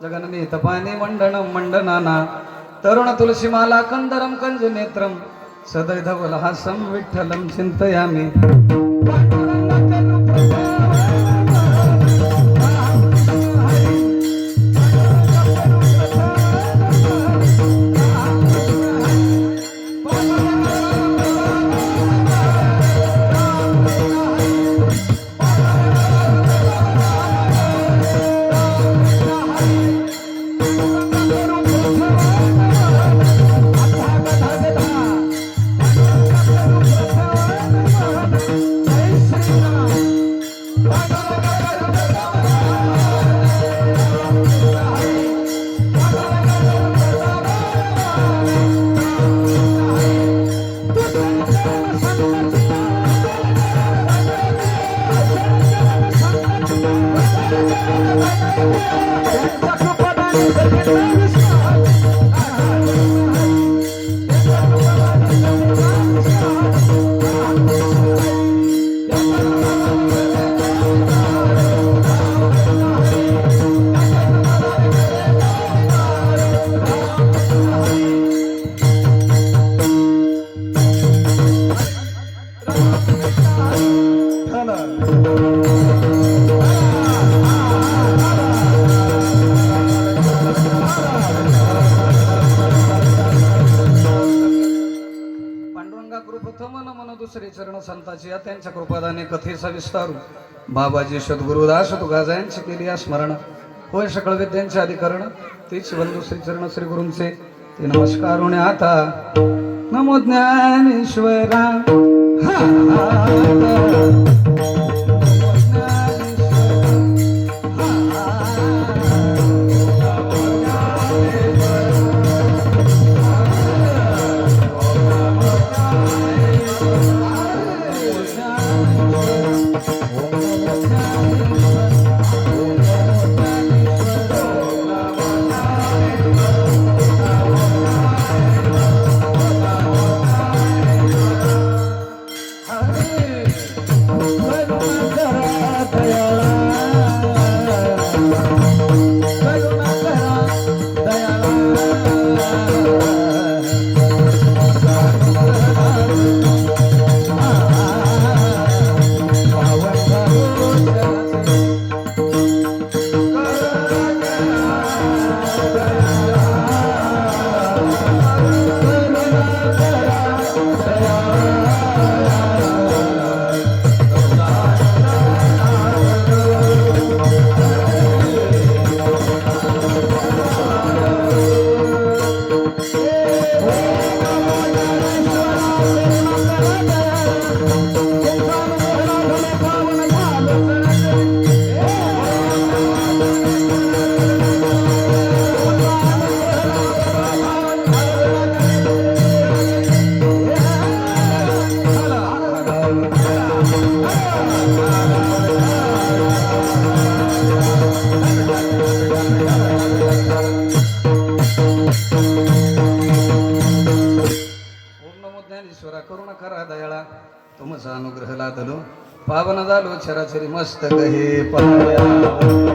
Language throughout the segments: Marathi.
जगननी तपानी मंडनम मंडनाना तरुण तुलसीमाला कंदरम कंज नेत्रम सदैधवलहासं विठ्ठलं चिन्तयामि दुसरे चरण संताची त्यांच्या कृपादाने कथेचा विस्तारू बाबाजी सद्गुरुदास तुकाजायांची केली स्मरण होय सकळ विद्यांचे अधिकरण तीच बंधू श्री चरण श्री गुरूंचे ते नमस्कार होणे आता नमो ज्ञानेश्वरा करुणा करा दयाळा तुमचा अनुग्रह लादलो पावन झालो चराचरी मस्तक हे पाया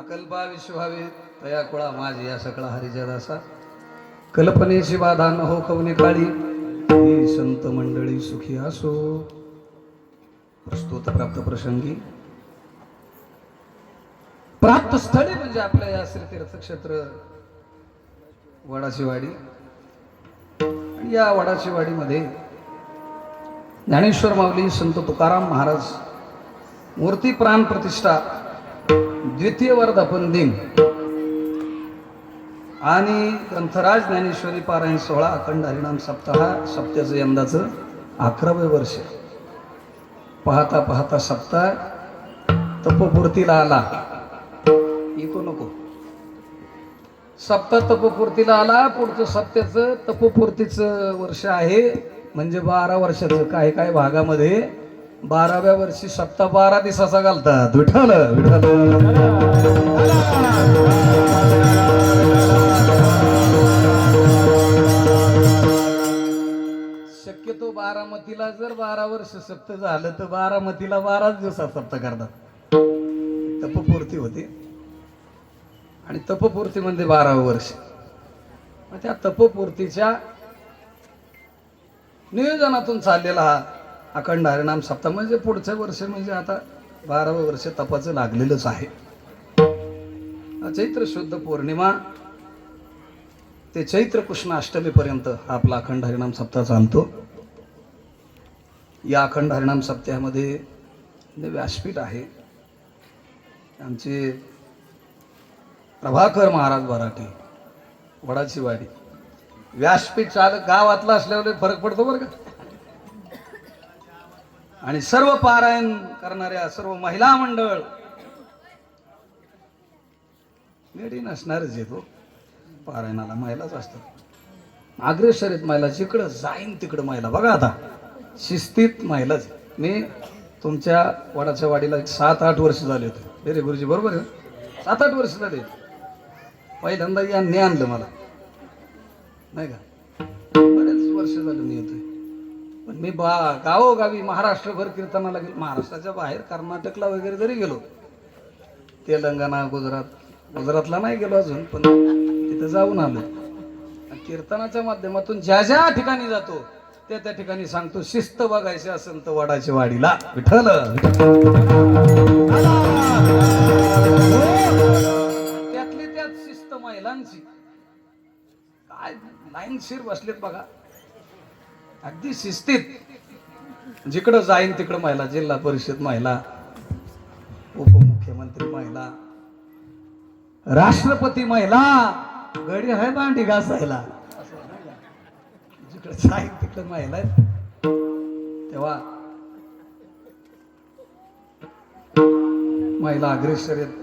कल्पा विश्वावे तया कुळा माझी या सकळा हरिच्या दासा कल्पनेची बाधा न हो कवने काळी ही संत मंडळी सुखी असो. प्रस्तुत प्राप्त प्रसंगी प्राप्त स्थळे म्हणजे आपल्या या श्री तीर्थक्षेत्र वडाची वाडी. आणि या वडाची वाडीमध्ये ज्ञानेश्वर माऊली संत तुकाराम महाराज मूर्ती प्राण प्रतिष्ठा द्वितीय वर्धापन दिन आणि ग्रंथराज ज्ञानेश्वरी पारायण सोहळा अखंड हरिनाम सप्ताह सप्त्याचं यंदाचं 11वे वर्ष. पाहता पाहता सप्ताह तपपूर्तीला आला. इको नको. सप्ताह तपपूर्तीला आला. पुढचं सप्त्याचं तपपूर्तीचं वर्ष आहे. म्हणजे 12 वर्षाचं. काही काही भागामध्ये 12व्या वर्षी सप्ताह 12 दिवसाचा घालतात. विठ्ठल विठ्ठल. शक्यतो बारामतीला जर 12 वर्ष सप्त झालं तर बारामतीला 12च दिवसात सप्त करतात. तपपूर्ती होते आणि तपपूर्ती म्हणजे 12वं वर्ष. मग त्या तपपूर्तीच्या नियोजनातून चाललेला हा अखंड हरिनाम सप्ताह. म्हणजे पुढचं वर्ष म्हणजे आता 12वं वर्ष तपाचं लागलेलंच आहे. चैत्र शुद्ध पौर्णिमा ते चैत्र कृष्ण अष्टमी पर्यंत हा आपला अखंड हरिनाम सप्ताह चालतो. या अखंड हरिनाम सप्ताहामध्ये व्यासपीठ आहे. आमचे प्रभाकर महाराज बराटे वडाची वाडी. व्यासपीठ चालक गावातला असल्यावर फरक पडतो बरं का. आणि सर्व पारायण करणाऱ्या सर्व महिला मंडळ लेडी नसणारच येतो पारायणाला. महिलाच असतात. अग्रेसर आहेत महिला. जिकडं जाईन तिकडं महिला. बघा आता शिस्तीत महिलाच. मी तुमच्या वडाच्या वाडीला 7-8 वर्ष झाले होते. अरे गुरुजी बरोबर आहे. 7-8 वर्ष झाले. पहिल्यांदा यांनी आणलं मला नाही का. बरेच वर्ष झालं मी येतोय. पण मी गावोगावी महाराष्ट्रभर कीर्तनाला गेलो. महाराष्ट्राच्या बाहेर कर्नाटकला वगैरे जरी गेलो, तेलंगणा गुजरातला नाही गेलो अजून, पण तिथं जाऊन आलो. कीर्तनाच्या माध्यमातून ज्या ज्या ठिकाणी जातो त्या ठिकाणी सांगतो शिस्त बघायची असेल तर वडाच्या वाडीला. विठ्ठल त्यातली त्यात शिस्त महिलांची काय लाईनशीर बसलेत बघा. अगदी शिस्तीत. जिकडं जाईन तिकडं महिला. जिल्हा परिषद महिला, उपमुख्यमंत्री महिला, राष्ट्रपती महिला, गडी आहे भांडी घासायला. जिकडे जाईन तिकडे महिला आहेत. तेव्हा महिला अग्रेसर आहेत.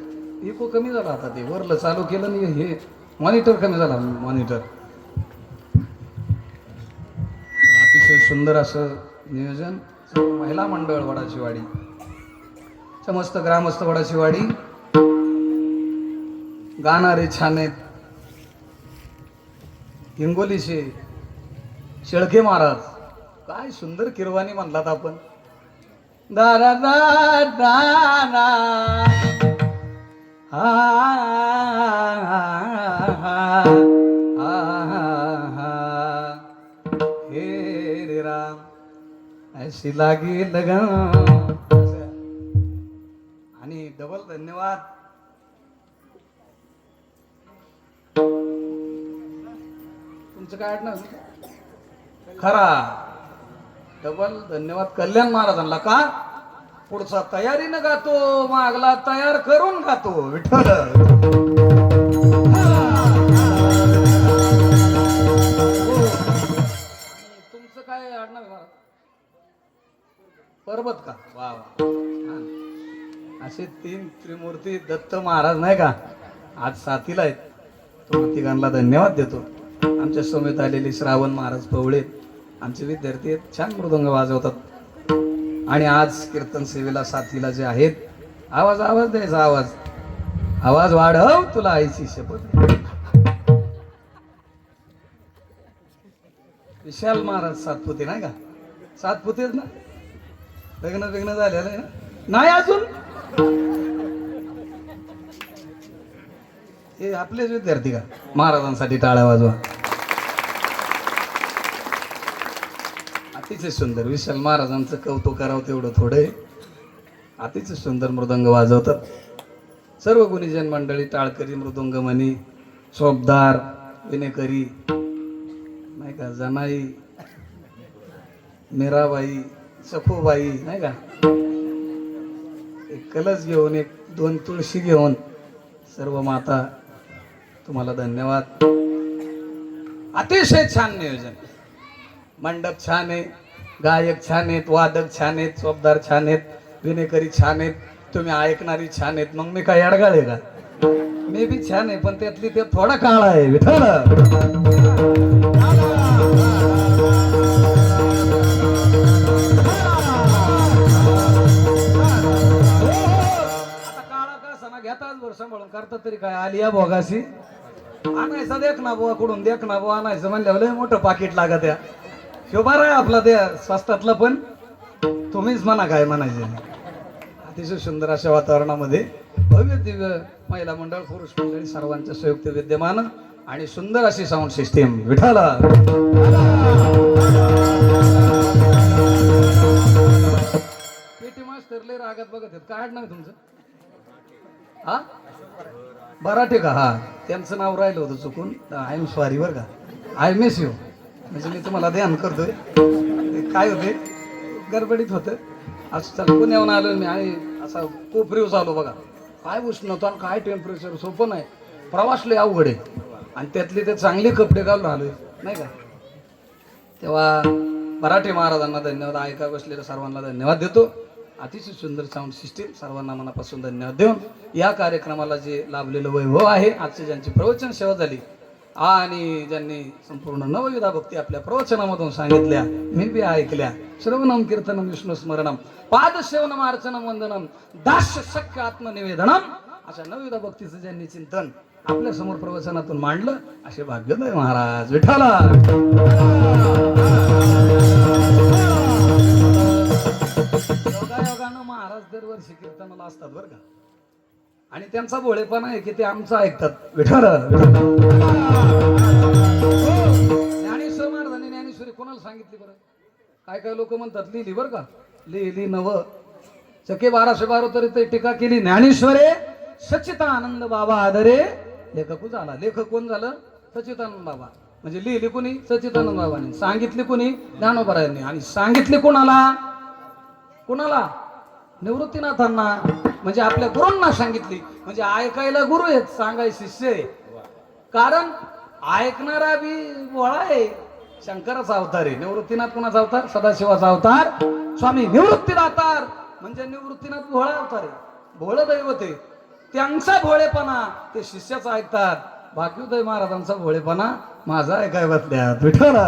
इको कमी झाला आता. ते वरलं चालू केलं नाही. हे मॉनिटर कमी झाला. मॉनिटर अतिशय सुंदर असं नियोजन. महिला मंडळ वडाची वाडी, समस्त ग्रामस्थ वडाची वाडी. गाणारे छान आहेत. हिंगोलीचे शेळके महाराज. काय सुंदर किरवाणी म्हणलात आपण. दारा दारा हे रे राम ऐशी लागी लगन. आणि डबल धन्यवाद तुमचं काय आडनाव खरा. डबल धन्यवाद कल्याण महाराजांना. का पुढचा तयारीनं गातो, मागला तयार करून गातो. विठ्ठल तुमचं काय आडनाव महाराज? पर्वत का? वा वा. असे 3 त्रिमूर्ती दत्त महाराज नाही का आज साथीला आहेत. तुम्हाला तिघांना धन्यवाद देतो. आमच्या समेत आलेले श्रावण महाराज पवळे आमचे विद्यार्थी आहेत. छान मृदंग वाजवतात. आणि आज कीर्तन सेवेला साथीला जे आहेत. आवाज द्यायचा. आवाज वाढव तुला आईची शपथ. विशाल महाराज सातपुते नाही का? सातपुतेच ना. लग्न झालेलं आहे ना? नाही अजून. हे आपलेच विद्यार्थी का? महाराजांसाठी टाळ्या वाजवा. अतिशय सुंदर. विशाल महाराजांचं कौतुक करावं तेवढं थोडं आहे. अतिशय सुंदर मृदंग वाजवतात. सर्व गुणीजन मंडळी, टाळकरी, मृदुंगमणी, सोबदार, विनेकरी, नाही का, जनाई, मीराबाई, सखूबाई, नाही का, एक कलश घेऊन, एक दोन तुळशी घेऊन, सर्व माता तुम्हाला धन्यवाद. अतिशय छान नियोजन. मंडप छान आहे, गायक छान आहेत, वादक छान आहेत, सोबदार छान आहेत, विनेकरी छान आहेत, तुम्ही ऐकणारी छान आहेत. मग मी काय अडगाळ आहे का? मी बी छान आहे, पण त्यातली ते थोडा काळ आहे. विठ्ठल घेताच वर सांभाळून करतात तरी काय. आलिया भोगाशी आणायचा देख ना बुवा, कुठून देख ना बुवा आणायचं म्हणल्यावर लय मोठं पाकिट लागत. या शोभा आहे आपला त्या स्वस्तातला, पण तुम्हीच म्हणा काय म्हणायचे. अतिशय सुंदर अशा वातावरणामध्ये भव्य दिव्य महिला मंडळ, पुरुष मंडळी सर्वांच्या संयुक्त विद्यमान आणि सुंदर अशी साऊंड सिस्टीम. विठाला पेटी मास्तर लय रागात बघत आहेत. काय नाव तुमचं? हा, बराटे का? हा, त्यांचं नाव राहिलं होतं चुकून. आय एम सॉरी बरं का. I miss you. म्हणजे मी तुम्हाला ध्यान करतोय. काय होते, गडबडीत होतं. असं चालू पुण्याहून आलो मी आणि असा खूप रिव्ह्यूज आलो बघा. काय उष्णता आणि काय टेम्परेचर, सोपं नाही. प्रवास लय अवघड आहे आणि त्यातले ते चांगले कपडे घालून आलोय, नाही का. तेव्हा मराठी महाराजांना धन्यवाद, ऐका बसलेल्या सर्वांना धन्यवाद देतो. अतिशय सुंदर साऊंड सिस्टीम, सर्वांना मनापासून धन्यवाद देऊन या कार्यक्रमाला जे लाभलेलं वैभव आहे, आजची ज्यांची प्रवचन सेवा झाली आणि ज्यांनी संपूर्ण नवविधा भक्ती आपल्या प्रवचनामधून सांगितल्या, मी बी ऐकल्या. श्रवणम कीर्तनम विष्णू स्मरणम पादसेवनम अर्चनम वंदनम दास्य शक्य आत्मनिवेदनम, अशा नवविधा भक्तीचं ज्यांनी चिंतन आपल्या समोर प्रवचनातून मांडलं, असे भाग्योदय महाराज. विठाला योगायोगानं महाराज दरवर्षी कीर्तनाला असतात बरं का. आणि त्यांचा भोळेपणा आहे की ते आमचं ऐकतात. विठ्ठल ज्ञानेश्वर महाराजांनी ज्ञानेश्वरी कोणाला सांगितली बरं? काय काय लोक म्हणतात लिहिली बरं का. लिहिली नव चके 1212 तरी ते टीका केली. ज्ञानेश्वरे सच्चिदानंद बाबा आदरे लेखक झाला. लेखक कोण झालं? सच्चिदानंद बाबा. म्हणजे लिहिली कोणी? सच्चिदानंद बाबांनी. सांगितली कोणी? ज्ञानोबरायांनी. आणि सांगितली कोणाला? कोणाला? निवृत्तीनाथांना. म्हणजे आपल्या गुरूंना सांगितली. म्हणजे ऐकायला गुरु आहेत, सांगाय शिष्य आहे. कारण ऐकणारा बी भोळा आहे. शंकराचा अवतार आहे. निवृत्तीनाथ कोणाचा अवतार? सदाशिवाचा अवतार. स्वामी निवृत्तीनाथार म्हणजे निवृत्तीनाथ भोळा अवतार आहे, भोळ दैवत आहे. त्यांचा भोळेपणा ते शिष्याचा ऐकतात. भाग्योदय महाराजांचा भोळेपणा माझा ऐकाय बसल्यात. विठ्ठला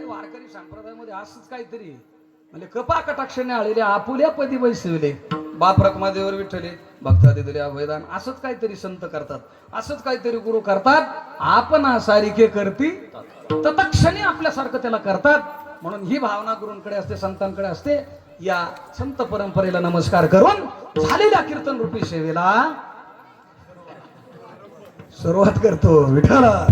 वारकरी संप्रदायामध्ये असंच काहीतरी म्हणजे कृपा कटाक्षाने आलेले आपुल्या पदी बैसविले, बाप रखमादेवर विठ्ठले भक्तादी दिले अभयदान, असंच काहीतरी संत करतात, असंच काहीतरी गुरु करतात. आपण सारिके करती तत्क्षणी आपल्यासारखं त्याला करतात. म्हणून ही भावना गुरूंकडे असते, संतांकडे असते. या संत परंपरेला नमस्कार करून झालेल्या कीर्तन रूपी सेवेला सुरुवात करतो. विठ्ठला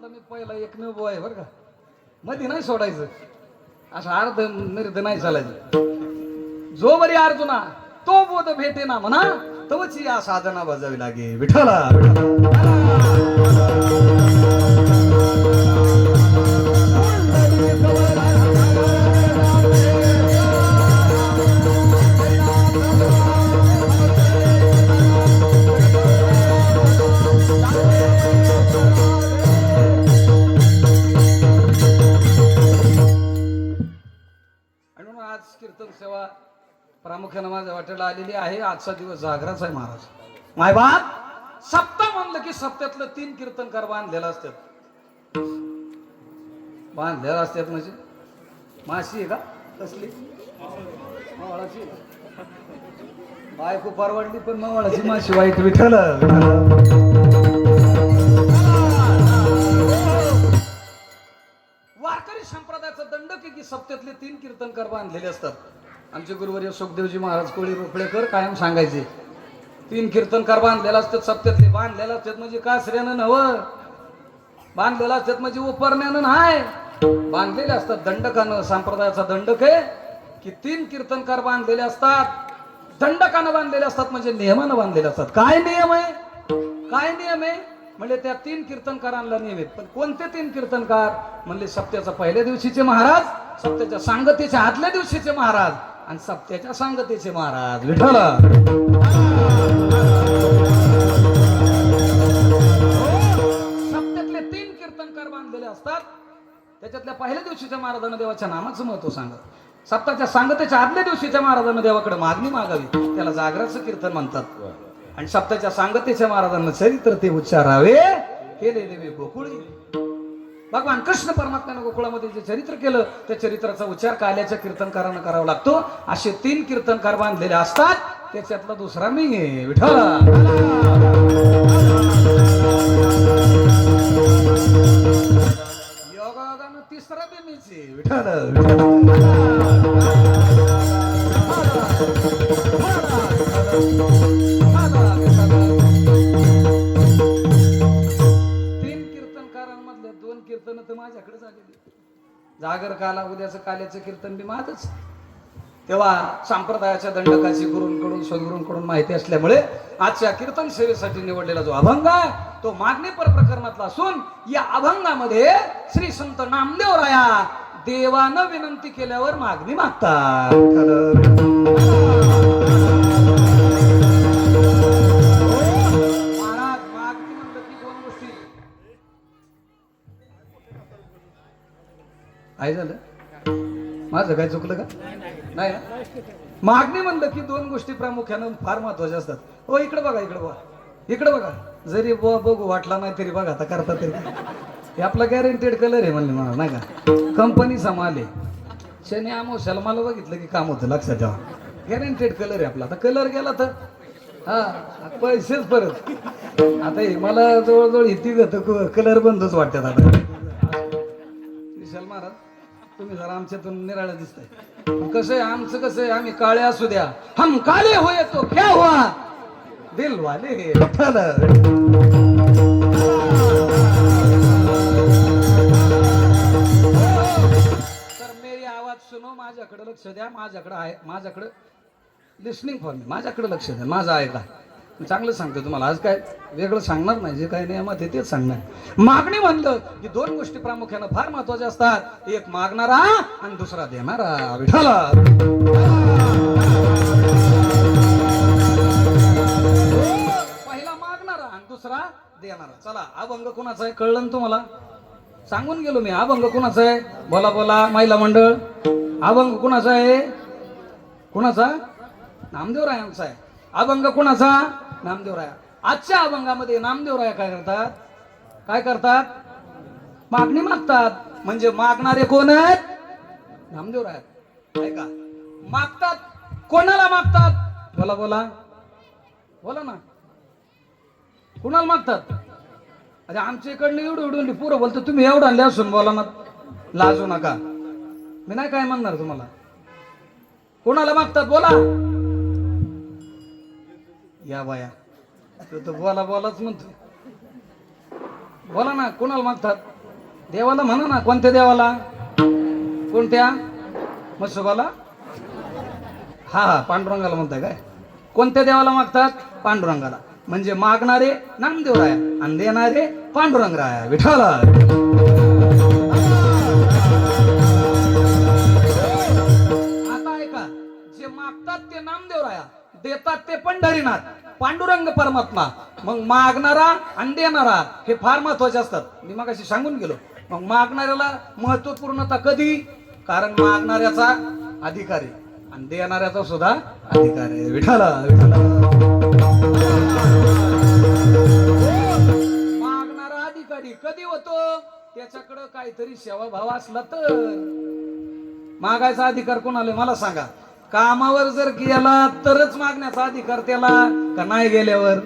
मी पहिला एकमेव बो आहे बरं का. मध्ये नाही सोडायचं, असं अर्ध निर्ध नाही चालायचं. जो बरी अर्जुना तो बोध भेटे ना म्हणा, तवची या साधना बजावी लागे. विठ्ठला कीर्तन सेवा प्रामुख्याने माझ्या वाट्याला आलेली आहे. आजचा दिवस जागराचा आहे महाराज. मायबाप सप्ताह म्हणलं की सप्त्यातलं 3 कीर्तनकार बांधलेला असतात. बांधलेला असतात म्हणजे माशी आहे का कसली मावळाची आहे का? बायको परवडली पण मावळाची माशी वाईट विठ्ठल. वारकरी संप्रदायाचा दंडक की सप्त्यातले 3 कीर्तनकार बांधलेले असतात. आमचे गुरुवर्य सुखदेवजी महाराज कोळी रोकडेकर कायम सांगायचे 3 कीर्तनकार बांधलेला असतात सप्त्यातले. बांधलेला असतात म्हणजे कासऱ्यानं नवं, बांधलेला असतात म्हणजे उपरण्यानं नाही, बांधलेले असतात दंडकानं. संप्रदायाचा दंडक आहे की 3 कीर्तनकार बांधलेले असतात, दंडकानं बांधलेले असतात म्हणजे नियमानं बांधलेले असतात. काय नियम आहे, काय नियम आहे म्हणजे त्या 3 कीर्तनकारांना नियम आहेत. पण कोणते 3 कीर्तनकार म्हणले सप्त्याच्या पहिल्या दिवशीचे महाराज, सप्त्याच्या सांगतेच्या आदल्या दिवशीचे महाराज आणि सप्त्याच्या सांगतेचे महाराज. विठ्ठल सप्त्यातले 3 कीर्तनकार बांधलेले असतात. त्याच्यातल्या पहिल्या दिवशीच्या महाराजांना देवाच्या नामाचं महत्व सांगत, सप्ताच्या सांगतेच्या आदल्या दिवशीच्या महाराजांना देवाकडे मागणी मागावी, त्याला जागराचं कीर्तन म्हणतात. आणि सप्ताच्या सांगतेच्या महाराजांना चरित्र ते उच्चारावे केलेले वे गोकुळी. भगवान कृष्ण परमात्म्यानं गोकुळामध्ये जे चरित्र केलं त्या चरित्राचा उच्चार काल्याच्या कीर्तनकारांना करावा लागतो. असे 3 कीर्तनकार बांधलेले असतात, त्याच्यातला दुसरा मी आहे. विठ्ठल योगायोगानं तिसरा बी मीच आहे. विठ्ठल 3 कीर्तनकारांमधले 2 कीर्तन तर माझ्याकडे झालेली. जागर काला उद्याचं काल्याचं कीर्तन बी माझच. तेव्हा संप्रदायाच्या दंडकाची गुरूंकडून सद्गुरूंकडून माहिती असल्यामुळे आजच्या कीर्तन सेवेसाठी निवडलेला जो अभंग आहे तो मागणीपर प्रकरणातला असून या अभंगामध्ये श्री संत नामदेवराया देवानं विनंती केल्यावर मागणी मागतात. महाराज मागणी म्हणलं की 2 गोष्टी. काय झालं, माझं काय चुकलं का नाही ना. मागणी म्हणलं की 2 गोष्टी प्रामुख्यानं फार महत्वाच्या असतात. हो इकडे बघा, इकडे बघा, इकडे बघा. जरी बघू वाटला नाही तरी बघा आता करता तरी. हे आपला गॅरंटेड कलर आहे म्हणले मला नाही का, कंपनीचा माल आहे. शनी अमावस्याला मला बघितलं की काम होतं, लक्षात ठेवा. गॅरंटेड कलर आहे आपला. आता कलर गेला तर हा पैसेच परत. आता हे मला जवळजवळ इथे कलर बंदच वाटतात आता. विशाल महाराज तुम्ही जरा आमच्यातून निराळा दिसताय. कसं आहे आमचं, कसं आहे आम्ही काळे असू द्या, हम काले होय तो क्या हुआ दिल वाले. तर मेरी आवाज सुनो, माझ्याकडे लक्ष द्या. माझ्याकडे आहे, माझ्याकडे लिस्निंग फॉर मी, माझ्याकडे लक्ष द्या. माझं आहे का चांगलं सांगतो तुम्हाला. आज काय वेगळं सांगणार नाही, जे काही नियमात आहे तेच सांगणार. मागणी म्हणलं की 2 गोष्टी प्रामुख्यानं फार महत्वाच्या असतात. एक मागणारा आणि दुसरा देणारा. विठ्ठल पहिला मागणारा आणि दुसरा देणारा. चला अभंग कोणाचा आहे कळलं ना तुम्हाला, सांगून गेलो मी. अभंग कोणाचा आहे, बोला बोला महिला मंडळ. अभंग कोणाचा आहे, कोणाचा, नामदेवरायांचा आहे. अभंग कोणाचा, नामदेवराया. आजच्या अभंगामध्ये नामदेवराया काय करतात, काय करतात, मागणी मागतात. म्हणजे मागणारे कोण आहेत, नामदेवराया. ऐका, मागतात कोणाला मागतात, बोला बोला बोला ना, कोणाला मागतात. अरे आमच्या इकडनं एवढं पुरं बोलतो, तुम्ही एवढं आणले असून बोला ना, लाजू नका. मी नाही काय म्हणणार तुम्हाला. कोणाला मागतात बोला. या बाया तो बोला बोलाच म्हणतो, बोला ना. कोणाला मागतात, देवाला म्हणा ना. कोणत्या देवाला, कोणत्या, मसोबाला, हा हा पांडुरंगाला म्हणताय काय. कोणत्या देवाला मागतात, पांडुरंगाला. म्हणजे मागणारे नामदेवराया आणि देणारे पांडुरंगराया. विठ्ठल आता ऐका, जे मागतात ते नामदेवराया, देतात ते पंढरीनाथ, पांडुरंग परमात्मा. मग मागणारा आणि देणारा हे फार महत्वाचे असतात. मी मगाशी सांगून गेलो. मग मागणाऱ्याला महत्वपूर्णता कधी, कारण मागणाऱ्याचा अधिकारी आणि देणाऱ्याचा सुद्धा अधिकार आहे. विठ्ठल मागणारा अधिकारी कधी होतो, त्याच्याकडं काहीतरी सेवाभाव असला तर. मागायचा अधिकार कोणाला आहे मला सांगा. कामावर जर गेला तरच मागण्याचा अधिकार त्याला, का नाही गेल्यावर?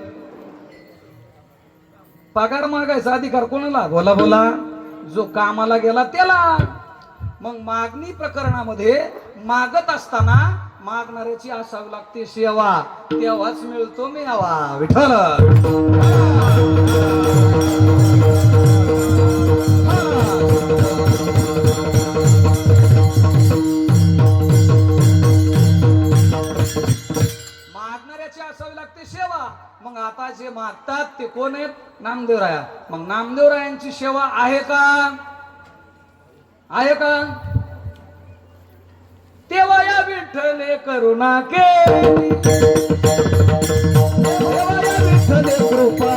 पगार मागायचा अधिकार कोणाला? बोला बोला. जो कामाला गेला त्याला. मग मागणी प्रकरणामध्ये मागत असताना मागणाऱ्याची असावी लागते सेवा, तेव्हाच मिळतो मेवा. विठ्ठल मागणाऱ्याची असावी लागते सेवा. मग आता जे मागतात ते कोण आहेत? नामदेवराया. मग नामदेवरायांची सेवा आहे का? आहे का? तेव्हा या विठ्ठले करुणा केली, तेव्हा या विठ्ठले कृपा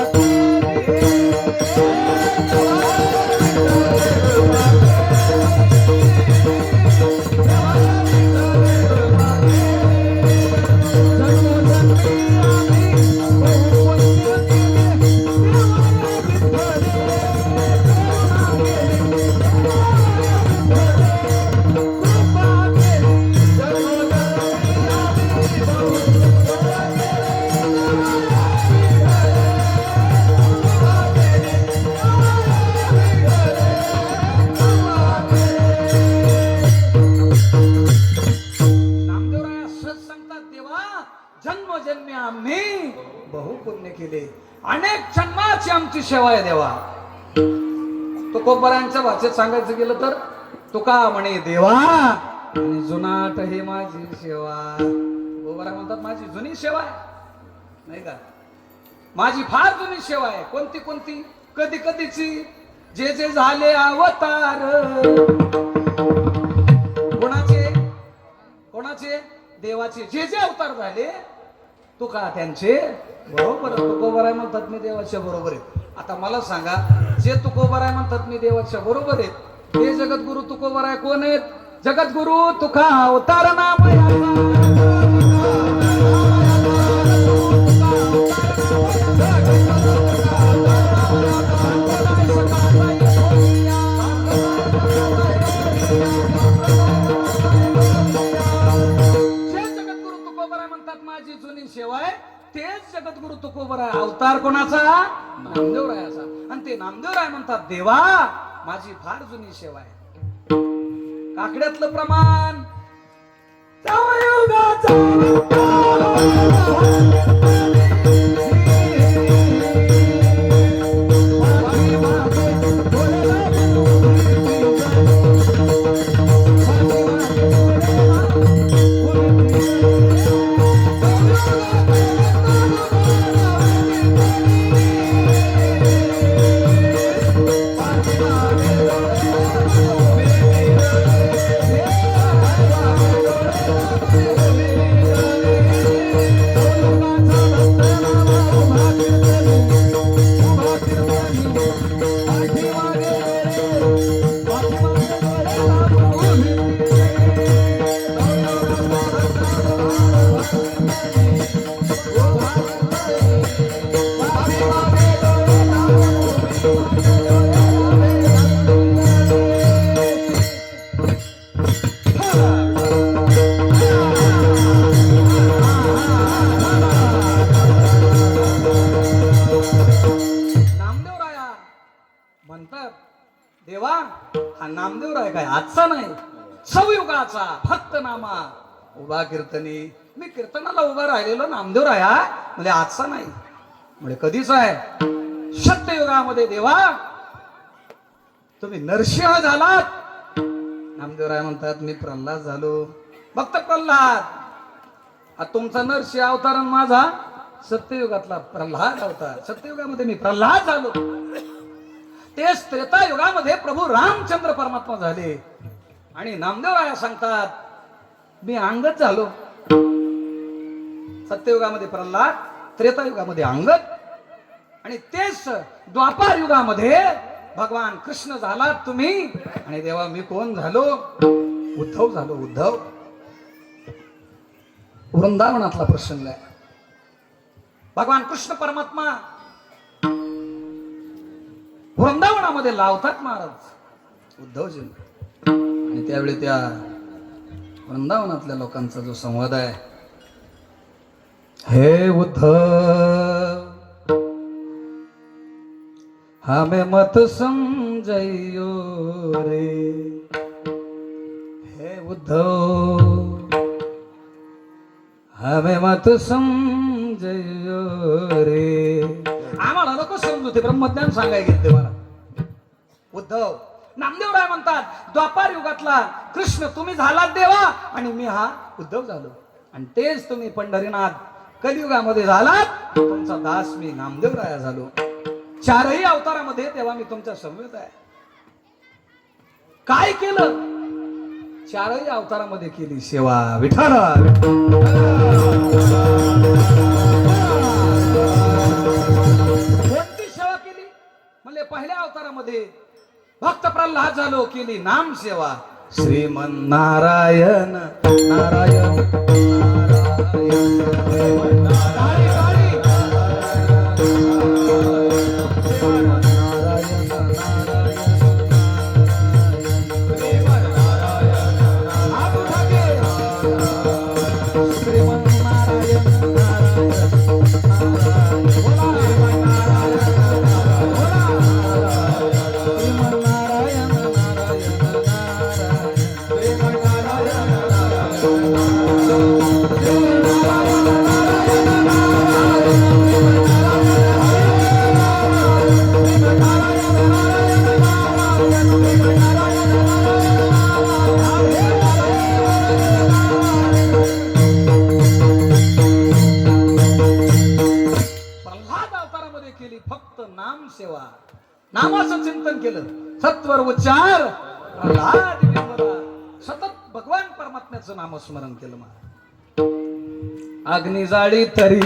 जन्मजन्मी आम्ही बहु पुण्य केले, अनेक जन्माची आमची सेवा आहे देवा. तुकोबरायांच्या भाषेत सांगायचं गेलं तर तुका म्हणे देवा आणि जुनाट हे माझी सेवा. तुकोबरा म्हणतात माझी जुनी सेवा आहे, नाही का? माझी फार जुनी सेवा आहे. कोणती कोणती? कधी कधीची. जे जे झाले अवतार. कोणाचे? कोणाचे? देवाचे जे जे अवतार झाले तुका त्यांचे बरोबर. तुकोबराय म्हणतात मी देवाच्या बरोबर आहे. आता मला सांगा, जे तुकोबराय म्हणतात मी देवाच्या बरोबर आहेत ते जगद्गुरु तुकोबराय कोण आहेत? जगद्गुरु तुका अवतार नाम माझी जुनी सेवा आहे. तेच जगद्गुरु तुकोबराय अवतार कोणाचा? नामदेवरायाचा. आणि ते नामदेवराय म्हणतात देवा माझी फार जुनी सेवा आहे. काकड्यातलं प्रमाण देवा हा नामदेवराय काय आजचा नाही, सवयुगाचा भक्त नामा उभा कीर्तनी. मी कीर्तनाला उभा राहिलेलो नामदेवराय म्हणजे आजचा नाही, म्हणजे कधीच आहे. सत्ययुगामध्ये देवा तुम्ही नरसिंह झालात. नामदेवराय म्हणतात मी प्रल्हाद झालो. भक्त प्रल्हाद. तुमचा नरसिंह अवतार आणि माझा सत्ययुगातला प्रल्हाद अवतार. सत्ययुगामध्ये मी प्रल्हाद झालो. तेच त्रेतायुगामध्ये प्रभू रामचंद्र परमात्मा झाले. आणि नामदेवराया सांगतात मी अंगद झालो. सत्ययुगामध्ये प्रल्हाद, त्रेतायुगामध्ये अंगद, आणि तेच द्वापार युगामध्ये भगवान कृष्ण झालात तुम्ही. आणि देवा मी कोण झालो? उद्धव झालो. उद्धव वृंदावनातला प्रसंग आहे. भगवान कृष्ण परमात्मा वृंदावनामध्ये लावतात महाराज उद्धवजी. आणि त्यावेळी त्या वृंदावनातल्या लोकांचा जो संवाद आहे, हे उद्धव हमें मत समझियो रे, हे उद्धव हमें मत समझियो रे. आम्हाला नको समजू, ते ब्रह्मज्ञान सांगाय घेतले मला. उद्धव नामदेवराय म्हणतात, द्वापार युगातला कृष्ण तुम्ही झालात देवा आणि मी हा उद्धव झालो, आणि तेच तुम्ही पंढरीनाथ कलियुगामध्ये झालात, तुमचा दास मी नामदेवराया झालो. चारही अवतारामध्ये तेव्हा मी तुमच्या समवेत आहे. काय केलं? चारही अवतारामध्ये केली सेवा. विठ्ठल कोणती सेवा केली? म्हणजे पहिल्या अवतारामध्ये भक्त प्रल्हाद झालो, केली नाम सेवा. श्रीमन नारायण नारायण नामाचं चिंतन केलं, सत्वर उच्चार सतत भगवान परमात्म्याचं नामस्मरण केलं. अग्नी जाळी तरी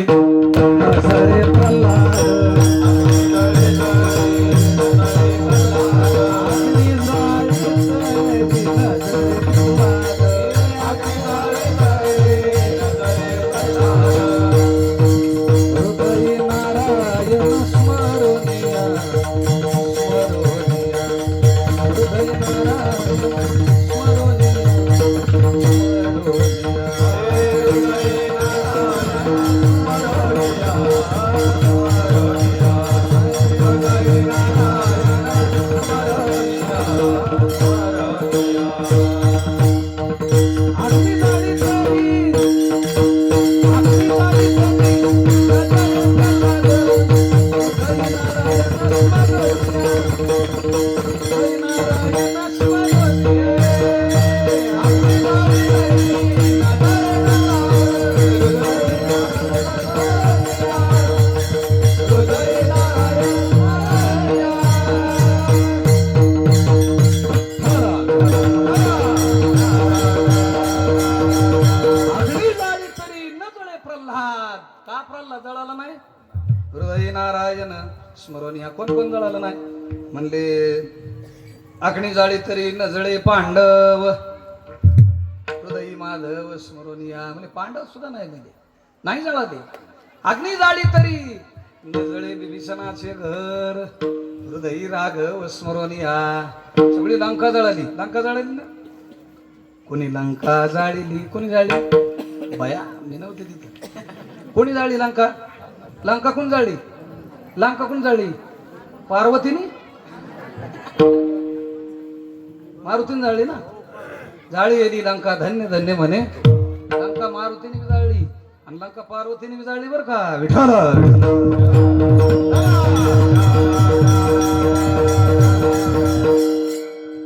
स्मरण ह्या कोण कोण जळालं नाही म्हणले. अग्नी जाळी तरी नजळे पांडव, हृदयी माधव स्मरणीया. म्हणजे पांडव सुद्धा नाही, म्हणजे नाही जळा ते. अग्नी जाळी तरी नजळे विभीषणाचे घर, हृदयी राघव स्मरणीया. सगळी लंका जळाली. लंका जळाली ना, कोणी लंका जाळली, कोणी जाळली बया, मी नव्हते तिथे. कोणी जाळली लंका? लंका कोण जाळली? लंका कोण जाळली? पार्वतीने, मारुतीने जाळली ना. जाळी येली लंका धन्य धन्य म्हणे. लंका मारुतीने बी जाळली आणि लंका पार्वतीने बी जाळली बर का. विठ्ठल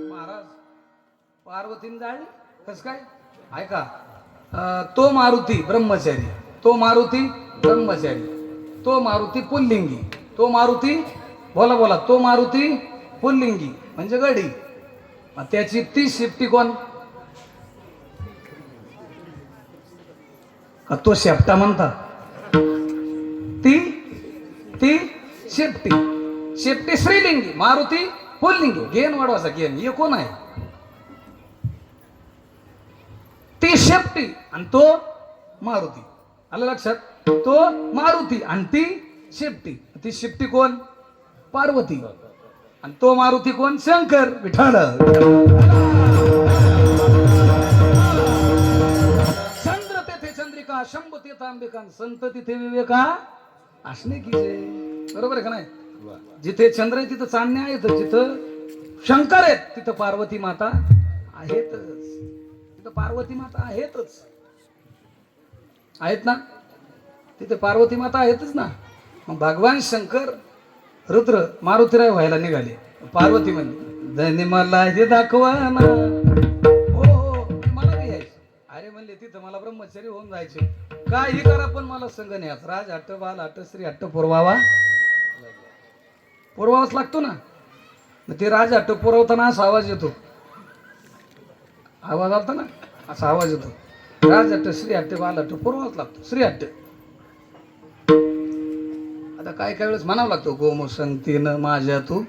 महाराज, पार्वतीने जाळली कस काय? ऐका, तो मारुती ब्रह्मचारी, तो मारुती ब्रह्मचारी, तो मारुती पुल्लिंगी, तो मारुती बोला बोला, तो मारुती पुल्लिंगी म्हणजे गडी. त्याची ती शिफ्टी कोण? तो शेपटा म्हणता. ती ती शेपटी, शेपटी श्रीलिंगी, मारुती पुल्लिंगी. गेन वाढवायचा गेन. हे कोण आहे? ती शेपटी आणि तो मारुती. आलं लक्षात? तो मारुती आणि ती शेपटी. ती शेपटी कोण? पार्वती. आणि तो मारुती कोण? शंकर. विठ्ठल. विवेकान संत तिथे विवेका असणे की जे. बरोबर आहे का नाही? जिथे चंद्र आहे तिथं चांदणे आहेत, जिथं शंकर आहेत तिथं पार्वती माता आहेतच, तिथं पार्वती माता आहेतच, आहेत ना, तिथे पार्वती माता आहेतच ना. मग भगवान शंकर रुद्र मारुतीराय व्हायला निघाले. पार्वती म्हणली धनी मला हे दाखवा ना. हो हो मला बी यायचं. अरे म्हणले तिथं मला ब्रह्मचारी होऊन जायचे. काही करा पण मला संग न्याच. राज हट्ट बाल हट्ट स्त्री हट्ट पुरवावाच लागतो ना. मग ते राज हट्ट पुरवताना असा आवाज येतो, आवाज आलता ना, असा आवाज येतो. राज हट्ट स्त्री हट्ट बाल हट्ट पुरवावाच लागतो. स्त्री हट्ट आता काय काय वेळेस म्हणावं लागतो गोमू संगतीनं माझ्या तू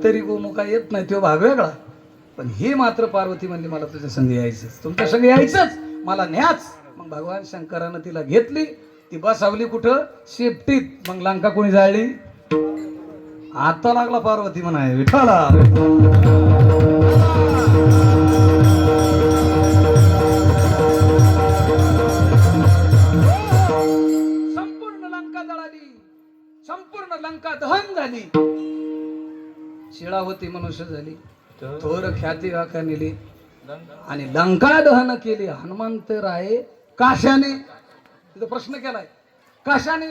तरी गोमू काय येत नाही, तो भाग वेगळा. पण हे मात्र पार्वती म्हणली मला तुझ्या संग यायचंच, तुमच्या संग यायचंच, मला न्याच. मग भगवान शंकरानं तिला घेतली, ती बसावली कुठं शेपटीत. मग लंका कोणी जाळली? आता लागला पार्वती म्हणाय विठाला. संपूर्ण लंका जळाली, संपूर्ण लंका दहन झाली. शिळा होती मनुष्य झाली, थोर ख्याती वाका नेली आणि लंका दहन केली. हनुमंतराय काशाने, तिथं प्रश्न केलाय, कशाने,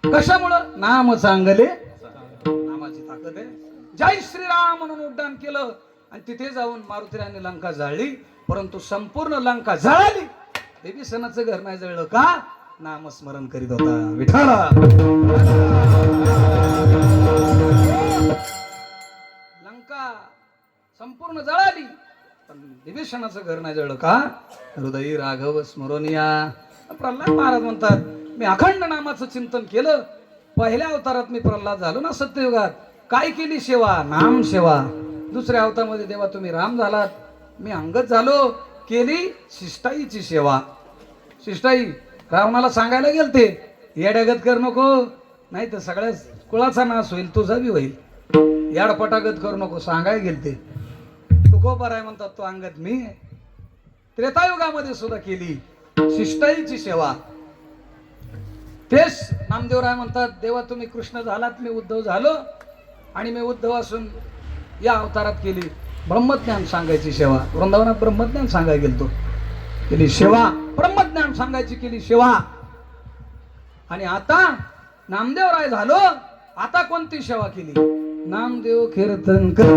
कशामुळं? नाम चांगले, नामाची ताकद आहे. जय श्रीराम म्हणून उड्डाण केलं आणि तिथे जाऊन मारुतीरायाने लंका जाळली. परंतु संपूर्ण लंका जळाली, देवी सणाचं घर नाही जळलं का? नामस्मरण करीत होता विठाला. लंका संपूर्ण जळाली पण विभीषणाचं घर नाही जळलं का? हृदयी राघव स्मरणीया. प्रल्हाद महाराज म्हणतात मी अखंड नामाचं चिंतन केलं. पहिल्या अवतारात मी प्रल्हाद झालो ना सत्ययुगात, काय केली सेवा? नाम सेवा. दुसऱ्या अवतारामध्ये देवा तुम्ही राम झालात, मी अंगद झालो, केली शिष्टाईची सेवा. शिष्टाई रावणाला सांगायला गेलते येड्यागत कर नको, नाही तर सगळ्या कुळाचा नाश होईल, तुझा बी होईल. याडपटागत करू नको सांगाय गेलते. तू को बराय म्हणतात तो अंगद मी. त्रेतायुगामध्ये सुद्धा केली शिष्टाईची सेवा. तेच नामदेवराय म्हणतात देवा तुम्ही कृष्ण झालात, मी उद्धव झालो आणि मी उद्धव असून या अवतारात केली ब्रह्मज्ञान सांगायची सेवा. वृंदावनात ब्रह्मज्ञान सांगायला गेलतो, केली सेवा. ब्रह्मज्ञान सांगायची केली सेवा. आणि आता नामदेवराय झालो, आता कोणती सेवा केली? नामदेव कीर्तन कर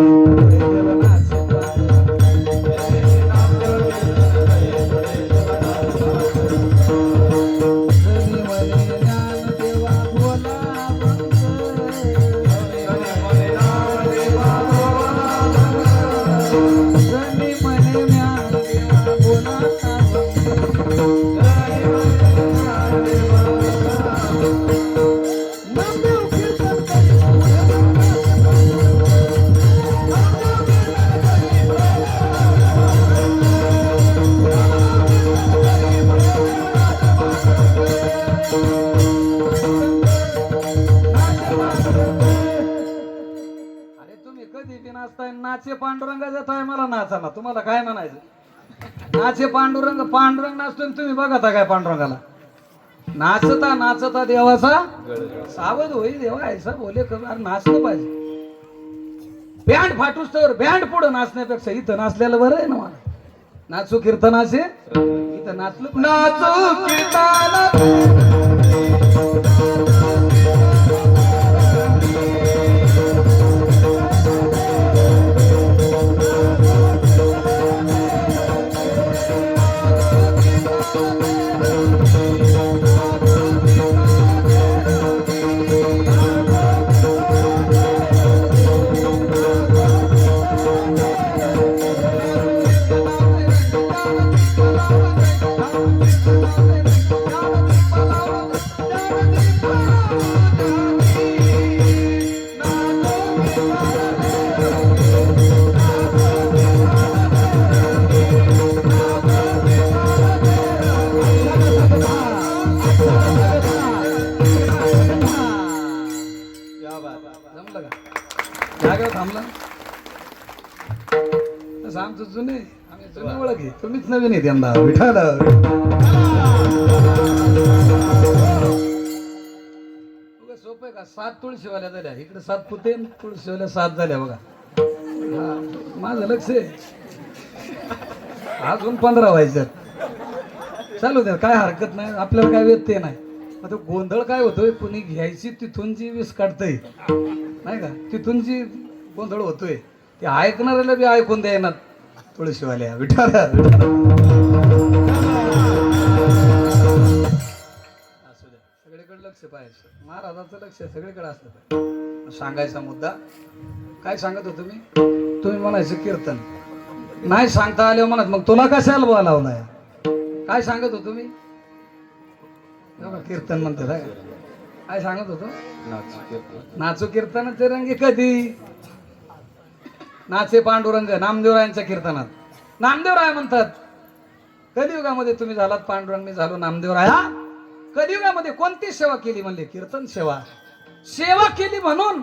नाचे पांडुरंगाचा टाय मला नाचाला. तुम्हाला काय म्हणायचं? नाचे पांडुरंग, पांडुरंग नाचतो तुम्ही बघता काय पांडुरंगाला? नाचता नाचता देवाचा सावध होई देवा ऐसा बोले कर. नाचलं पाहिजे. बँड फाटूस तर बँड पुढं नाचण्यापेक्षा इथं नाचलेलं बरं आहे ना. मला नाचू कीर्तनाचे इथं नाचलो, नाचू कीर्तन तुम्ही ओळखी तुम्हीच नवीन आहे यंदा विठाल सोपं आहे का 7 तुळशीवाल्या झाल्या इकडे 7 पुते तुळशीवाल्या 7 झाल्या बघा माझं लक्ष आहे अजून 15 व्हायचं चालू द्या काय हरकत नाही आपल्याला काय वेद ते नाही आता गोंधळ काय होतोय कुणी घ्यायची तिथून जी वीस काढतय नाही का तिथून जी गोंधळ होतोय ते ऐकणाऱ्याला बी ऐकून द्यायना तुळशीवाल्या विठाल सगळीकडे लक्ष पाहायचं महाराजाचं लक्ष सगळीकडे असलं पाहिजे सांगायचा मुद्दा काय सांगत होतो मी तुम्ही म्हणायचं कीर्तन नाही सांगता आले म्हणत मग तुला कशाला बोलावलाय काय सांगत होतो मी कीर्तन म्हणते काय सांगत होतो नाचू कीर्तनाचे रंगी कधी नाचे पांडुरंग नामदेवरायांच्या कीर्तनात नामदेवराय म्हणतात कलियुगामध्ये तुम्ही झालात पांडुरंग मी झालो नामदेवराया कलियुगामध्ये कोणती सेवा केली म्हणले कीर्तन सेवा सेवा केली म्हणून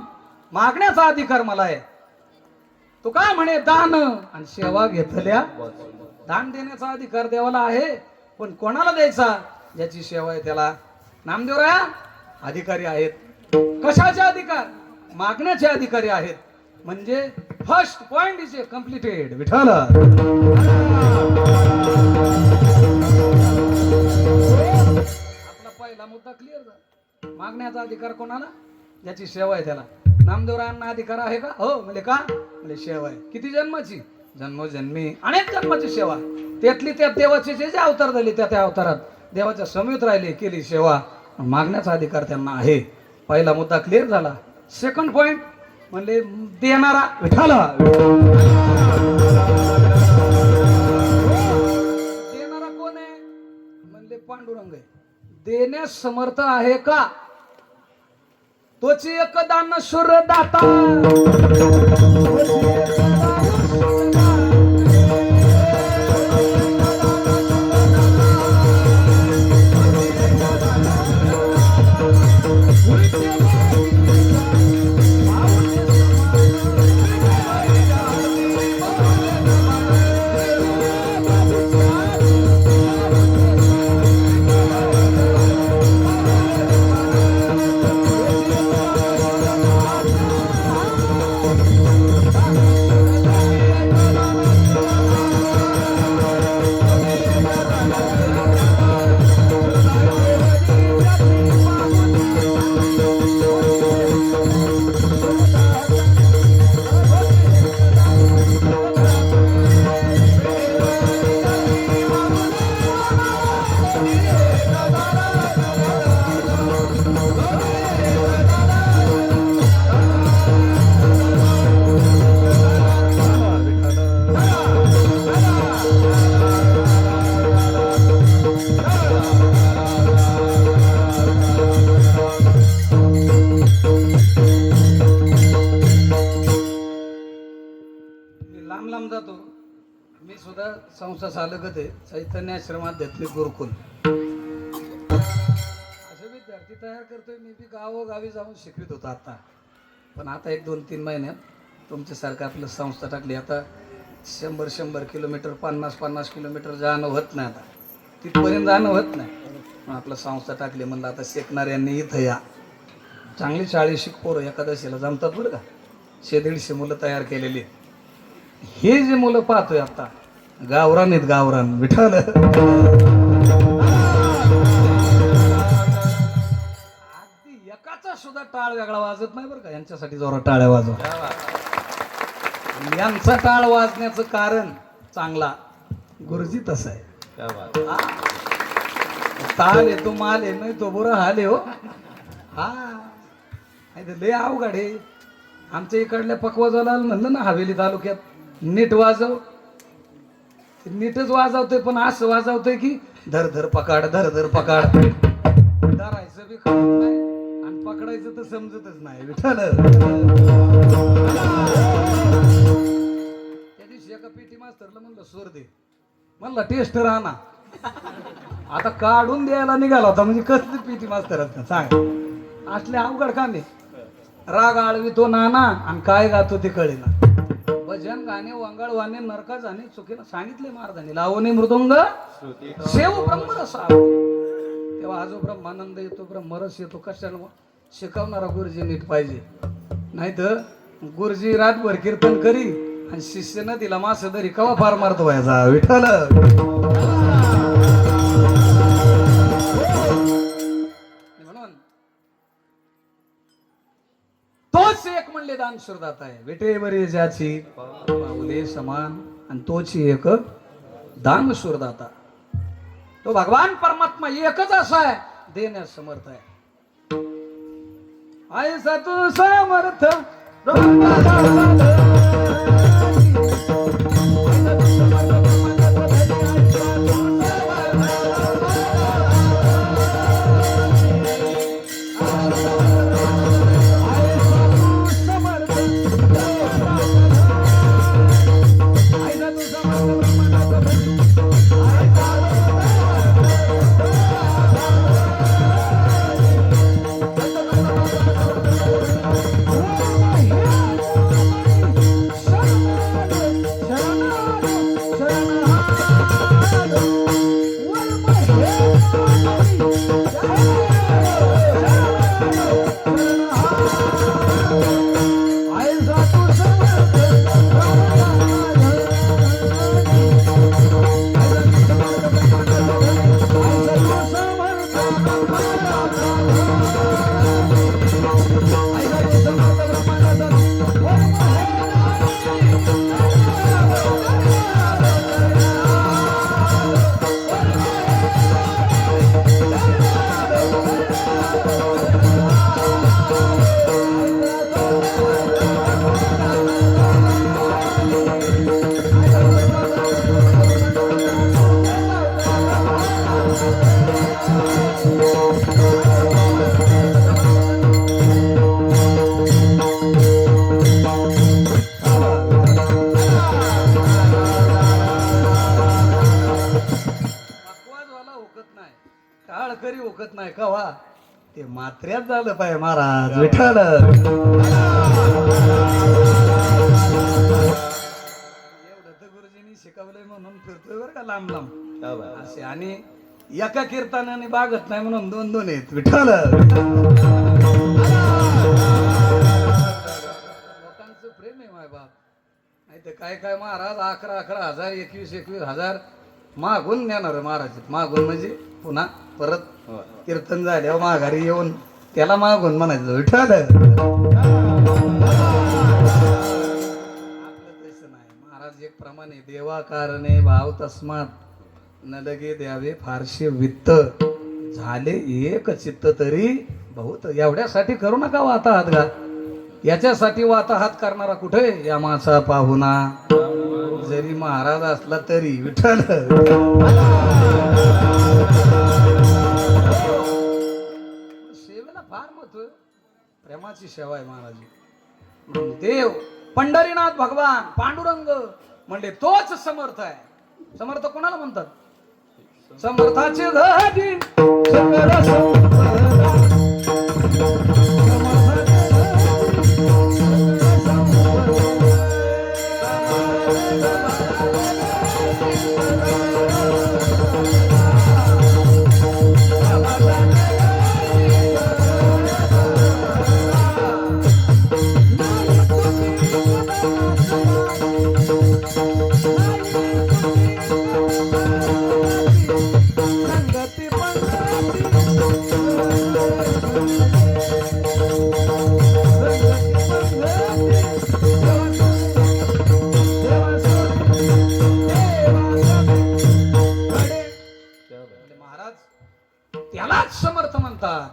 मागण्याचा अधिकार मला आहे तो काय म्हणे दान आणि सेवा घेतल्या दान देण्याचा अधिकार देवाला आहे पण कोणाला द्यायचा ज्याची सेवा आहे त्याला नामदेवराया अधिकारी आहेत कशाचे अधिकार मागण्याचे अधिकारी आहेत म्हणजे first point is completed Vitthal पहिला मुद्दा क्लिअर झाला मागण्याचा अधिकार कोणाला ज्याची सेवा आहे त्याला नामदेवरायांना अधिकार आहे का हो म्हणजे का म्हणजे सेवा आहे किती जन्माची जन्मोजन्मी अनेक जन्माची सेवा त्यातली त्या देवाचे जे जे अवतार झाले त्या अवतारात देवाच्या समीप राहिले केली सेवा मागण्याचा अधिकार त्यांना आहे पहिला मुद्दा क्लिअर झाला सेकंड पॉइंट म्हणले देणारा विठाला देणारा कोण आहे म्हणले पांडुरंग आहे देण्यास समर्थ आहे का तोची एक दानशूर दाता संस्था चालकच आहे चैतन्य आश्रम आध्यात्मिक गुरुकुल असे विद्यार्थी तयार करतोय मी बी गावोगावी जाऊन शिकवित होतो आता पण आता 1-2-3 महिन्यात तुमच्यासारखं आपलं संस्था टाकली आता 100 किलोमीटर 50 किलोमीटर जाणं होत नाही आता तिथपर्यंत जाणं होत नाही मग आपलं संस्था टाकली म्हणलं आता शिकणाऱ्यांनी इथं या चांगली 40 पोरं एकादशीला जमतात बरं का 100-150 मुलं तयार केलेली हे जे मुलं पाहतोय आता गावरान आहेत गावरान विठाल अगदी एकाचा सुद्धा टाळ वेगळा वाजत नाही बरं का यांच्यासाठी जोरात टाळ्या वाजव यांचा टाळ वाजण्याचं कारण चांगला गुरुजी तसं आहे ताल येतो माल आहे नाही तो बुरा हाल आहे हो हा लय अवघड आहे आमच्या इकडल्या पकवाजाला म्हणलं ना हवेली तालुक्यात नीट वाजव नीटच वाजवतोय पण असं वाजवतोय की धर धर पकाड धरायचं बी कळत नाही आणि पकडायचं तर समजतच नाही विठाल त्या दिवशी एका पीटी मास्तरला म्हणलं सूर दे म्हणला टेस्ट राहना आता काढून द्यायला निघाला होता म्हणजे कसली पीटी मास्तर सांग असले अवघड कामे राग आळवी तो नाना आणि काय गातो ते कळेना भजन गाणे वंगाळ वाणे नरका जाणे चुकीनं सांगितले महाराजांनी. लावणी मृदुंग शेव ब्रह्मरस आवडे. तेव्हा हा जो ब्रह्मानंद येतो ब्रह्मरस येतो कशाला शिकवणारा गुरुजी नीट पाहिजे. नाही तर गुरुजी रातभर कीर्तन करी आणि शिष्यनं तिला मास तरी कवा फार मारतो व्हायचा विठ्ठल. म्हणून तोच एक म्हणले दान सुरदाता आहे. विटे बरे ज्याची पाऊले समान आणि तोच एक दान सुरदाता. तो भगवान परमात्मा एकच असा आहे देण्यास समर्थ आहे. आयसा तू समर्थ नाही कवा ते मात्र्यात झालं पाहिजे महाराज विठ्ठल. एवढं तर गुरुजींनी शिकवलंय म्हणून फिरतोय बरं का लांब लांब असे. आणि एका कीर्तनाने बागत नाही म्हणून दोन दोन आहेत विठ्ठल. लोकांचं प्रेम आहे माय बाप. नाही तर काय काय महाराज 11,000 21,000 मागून नेणार महाराज. मागून म्हणजे पुन्हा परत कीर्तन झाल्यावर माघारी येऊन त्याला मागून म्हणायचं विठ्ठल. आपलं तसं नाही महाराज. एक प्रमाणे देवा कारणे भाव तस्मात न लगे द्यावे फारशे वित्त झाले एक चित्त तरी बहुत. एवढ्यासाठी करू नका वाता हात घात. याच्यासाठी वाता हात करणारा कुठे या मासा पाहुणा जरी महाराज असला तरी विठ्ठल. सेवेला फार महत्व. प्रेमाची सेवा आहे महाराज. देव पंढरीनाथ भगवान पांडुरंग म्हणजे तोच समर्थ आहे. समर्थ कोणाला म्हणतात? समर्थाचे घरी सकळ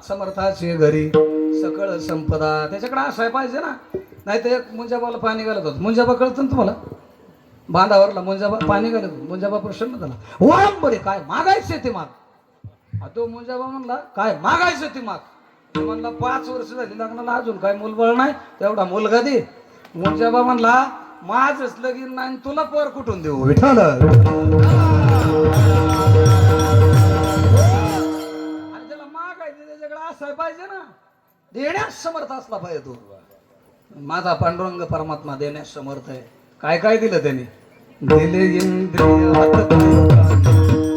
समर्थाचे घरी सकळ संपदा. त्याच्याकडे असाय पाहिजे ना. नाही तर एक मुंजाबाला पाणी घालत होत. मुंजाबा कळतं ना तुम्हाला? बांधावरला मुंजाबा पाणी घालत होत. मुंजाबा प्रसन्न झाला. वाम बरे काय मागायचे ते माग. तो मुंजाबा म्हणला काय मागायचं ते माग. म्हणला 5 वर्ष झाली लग्नाला अजून काय मुलबळ नाही तेवढा मुलगा दे. मुंजाबा म्हणला माझच लगीन नाही तुला पर कुठून देऊ विठ्ठल. असाय पाहिजे ना. देण्यास समर्थ असला पाहिजे तो. माझा पांडुरंग परमात्मा देण्यास समर्थ आहे. काय काय दिलं त्यांनी? दिले इंद्रिय हात पाय कान. दिले इंद्रिय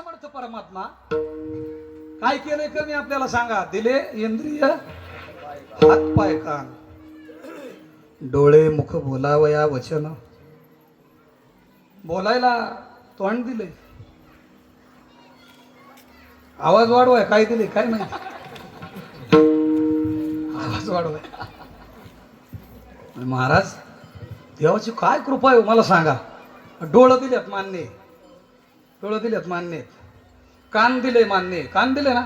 हात परमात्मा काय केलंय कमी आपल्याला सांगा? दिले इंद्रिय हात पाय कान, डोळे मुख बोलावया वचन, बोलायला तोंड दिले, आवाज वाढवाय काय दिले काय माहिती, आवाज वाढवाय. महाराज देवाची काय कृपा आहे मला सांगा. डोळं दिलेत मान्य, डोळं दिलेत मान्य, कान दिले मान्य, कान दिले ना,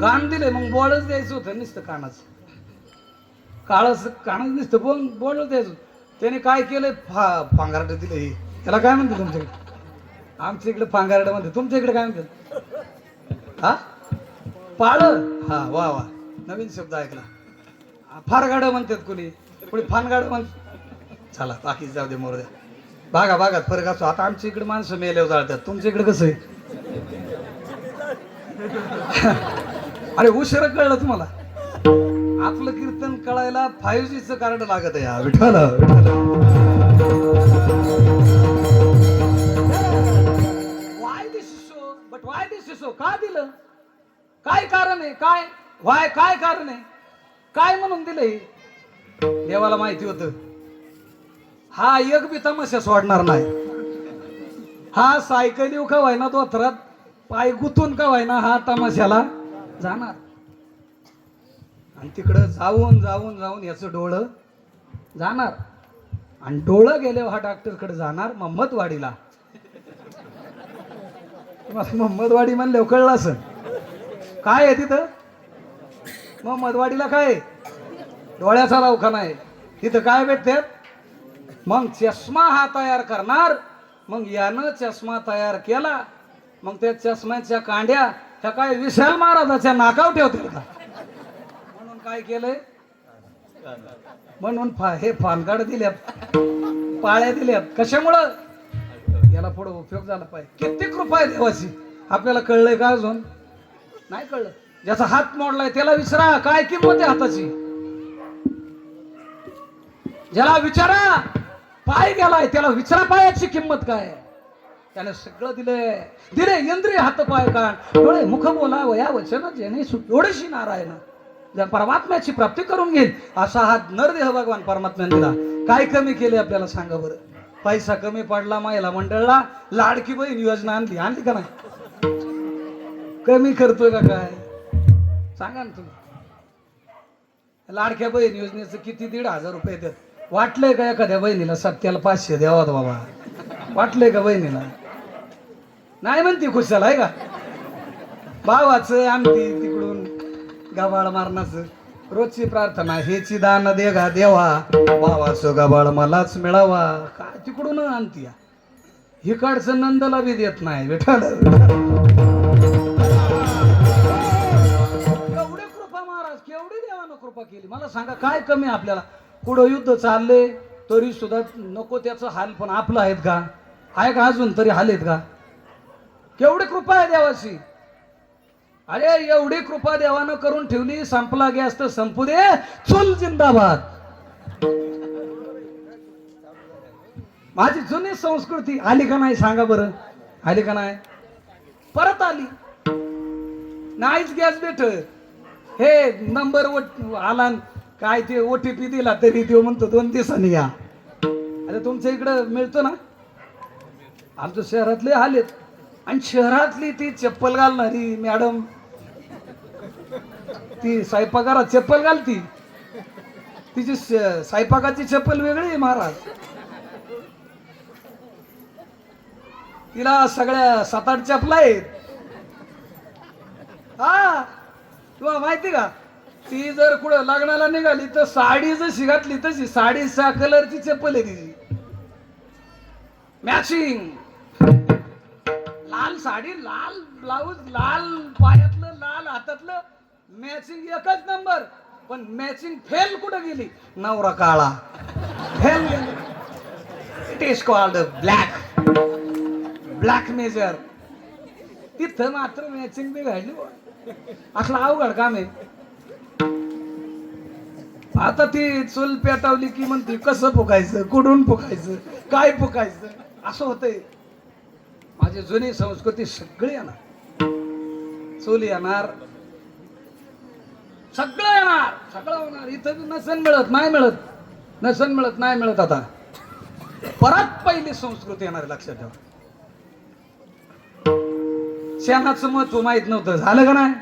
कान दिले मग बोळच द्यायचं होतं नुसतं कानाच, काळच कानच नुसतं बोळच द्यायचं. त्याने काय केलंय फांगारड दिलं. हे त्याला काय म्हणते तुमच्याकडे? आमच्या इकडे फांगारड म्हणते, तुमच्या इकडे काय म्हणतात? हा पाळ, हा वा वा नवीन शब्द ऐकला. फारगाड म्हणतात कोणी, कोणी फानगाड म्हणतात. चला बाकी जाऊ दे मोर द्या. भागा भागात फरक असतो. आता आमच्या इकडे माणसं मेल्यावर जाळतात, तुमच्या इकडे कसं आहे? अरे उशिरा कळलं तुम्हाला. आपलं कीर्तन कळायला 5Gचं कार्ड लागत आहे. विठ्ठल Why this is का दिलं? काय कारण आहे? काय कारण आहे? काय म्हणून दिले? देवाला माहिती होतं हा एक बी तमाशा सोडणार नाही. हा सायकली का व्हायना तो थरात पाय गुतून का व्हायना हा तमाशाला जाणार. आणि तिकडं जाऊन जाऊन जाऊन याचं डोळं जाणार. आणि डोळं गेल्यावर हा डॉक्टरकडे जाणार मोहम्मदवाडीला. मोहम्मदवाडी म्हणल्यावर कळलं असं काय आहे तिथं. मोहम्मदवाडीला काय आहे? डोळ्याचा दवाखाना आहे. तिथं काय भेटते? मग चष्मा हा तयार करणार. मग यानं चष्मा तयार केला. मग त्या चष्म्याच्या कांड्या ह्या काय विशाल महाराजाच्या नाकावर ठेवतील का? म्हणून काय केलंय? म्हणून हे फानकाड दिल्यात, पाळ्या दिल्यात. कशामुळं? याला पुढे उपयोग झाला पाहिजे. किती कृपा आहे देवाची. आपल्याला कळलंय का? अजून नाही कळलं. ज्याचा हात मोडलाय त्याला विचारा काय किंमत आहे हाताची. ज्याला विचारा पाय गेलाय त्याला विचारा पायाची किंमत काय. त्याने सगळं दिले इंद्रिय हात पाय कान डोळे मुख बोला वया वचन जेणे एवढीशी नारायण ज्या परमात्म्याची प्राप्ती करून घेईल असा हा नरदेह भगवान परमात्म्याने दिला. काय कमी केले आपल्याला सांगा बरं. पैसा कमी पडला महिला मंडळला लाडकी बहीण योजना आणली का नाही? कमी करतोय का काय सांगा ना तुम्ही. लाडक्या बहीण योजनेचं किती 1,500 रुपये देत. वाटलंय का एखाद्या बहिणीला सत्याला 500 द्यावा बाबा? वाटलंय का बहिणीला? नाही म्हणती खुशाल आहे का? भावाचं आणती तिकडून गबाळ मारणाचं. रोजची प्रार्थना हेची दान दे गा देवा भावाचं गबाळ मलाच मिळावा. काय तिकडून आणती? हिकडचं नंदला बी देत नाही. विठ्ठल केवढे कृपा महाराज, केवढी देवानं कृपा केली. मला सांगा काय कमी आपल्याला? पुढं युद्ध चालले तरी सुद्धा नको त्याचं हाल पण आपलं आहेत का? आहे का अजून तरी हाल आहेत का? केवढी कृपा आहे देवाची. अरे एवढी कृपा देवानं करून ठेवली. संपला गॅस तर संपू दे. चूल जिंदाबाद. माझी जुनी संस्कृती आली का नाही सांगा बरं? आली का नाही? परत आली. नाहीच गॅस भेटत. हे नंबर आला काय ते OTP दिला तरी तो म्हणतो 2 दिवसांनी या. अरे तुमच्या इकडं मिळतो ना? आमच्या शहरातले आलेत. आणि शहरातली ती चप्पल घालणारी मॅडम ती स्वयंपाकघरात चप्पल घालती. तिची स्वयंपाकाची चप्पल वेगळी आहे महाराज. तिला सगळ्या 7-8 चपला आहेत. हा तुला माहिती का? ती जर कुठं लग्नाला निघाली तर साडी जशी घातली तशी साडीच्या कलरची चप्पल आहे तिची. मॅचिंग लाल साडी, लाल ब्लाऊज, लाल पायातलं, लाल हातातलं, मॅचिंग एकच नंबर. पण मॅचिंग फेल कुठं गेली? नवरा काळा फेल गेली. It is called black major. तिथं मात्र मॅचिंग बी घडली. असलं अवघड काम आहे. आता ती चूल पेटावली की म्हणते कसं फुकायचं, कुठून फुकायचं, काय फुकायचं असं होतंय. माझी जुनी संस्कृती सगळी येणार. चूल येणार, सगळं येणार, सगळं होणार. इथं नसन मिळत नाही मिळत, नसन मिळत नाही मिळत. आता परत पहिली संस्कृती येणार. लक्षात ठेवा. शेणाचं महत्व माहित नव्हतं. झालं का नाही?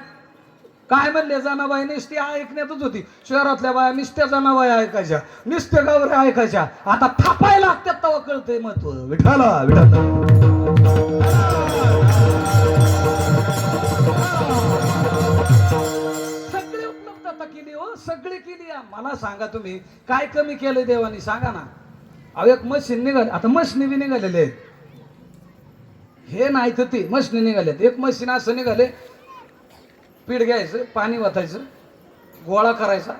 काय म्हणले? जनाबाई नुसती ऐकण्यातच होती. शहरातल्या बाया नुसत्या जनाबाई ऐकायच्या, नुसत्या गावऱ्या ऐकायच्या. आता थापायला लागतात तेव्हा कळतंय महत्व. विठाला विठाला सगळी उपलब्धता केली हो, सगळी केली. मला सांगा तुम्ही काय कमी केलंय देवानी? सांगा ना. अहो एक मशीन निघाले. आता मशीनी बी निघालेले आहेत. हे नाही तर ते मशीनी निघालेत. एक मशीन असं निघाले, पीठ घ्यायचं, पाणी वतायचं, गोळा करायचा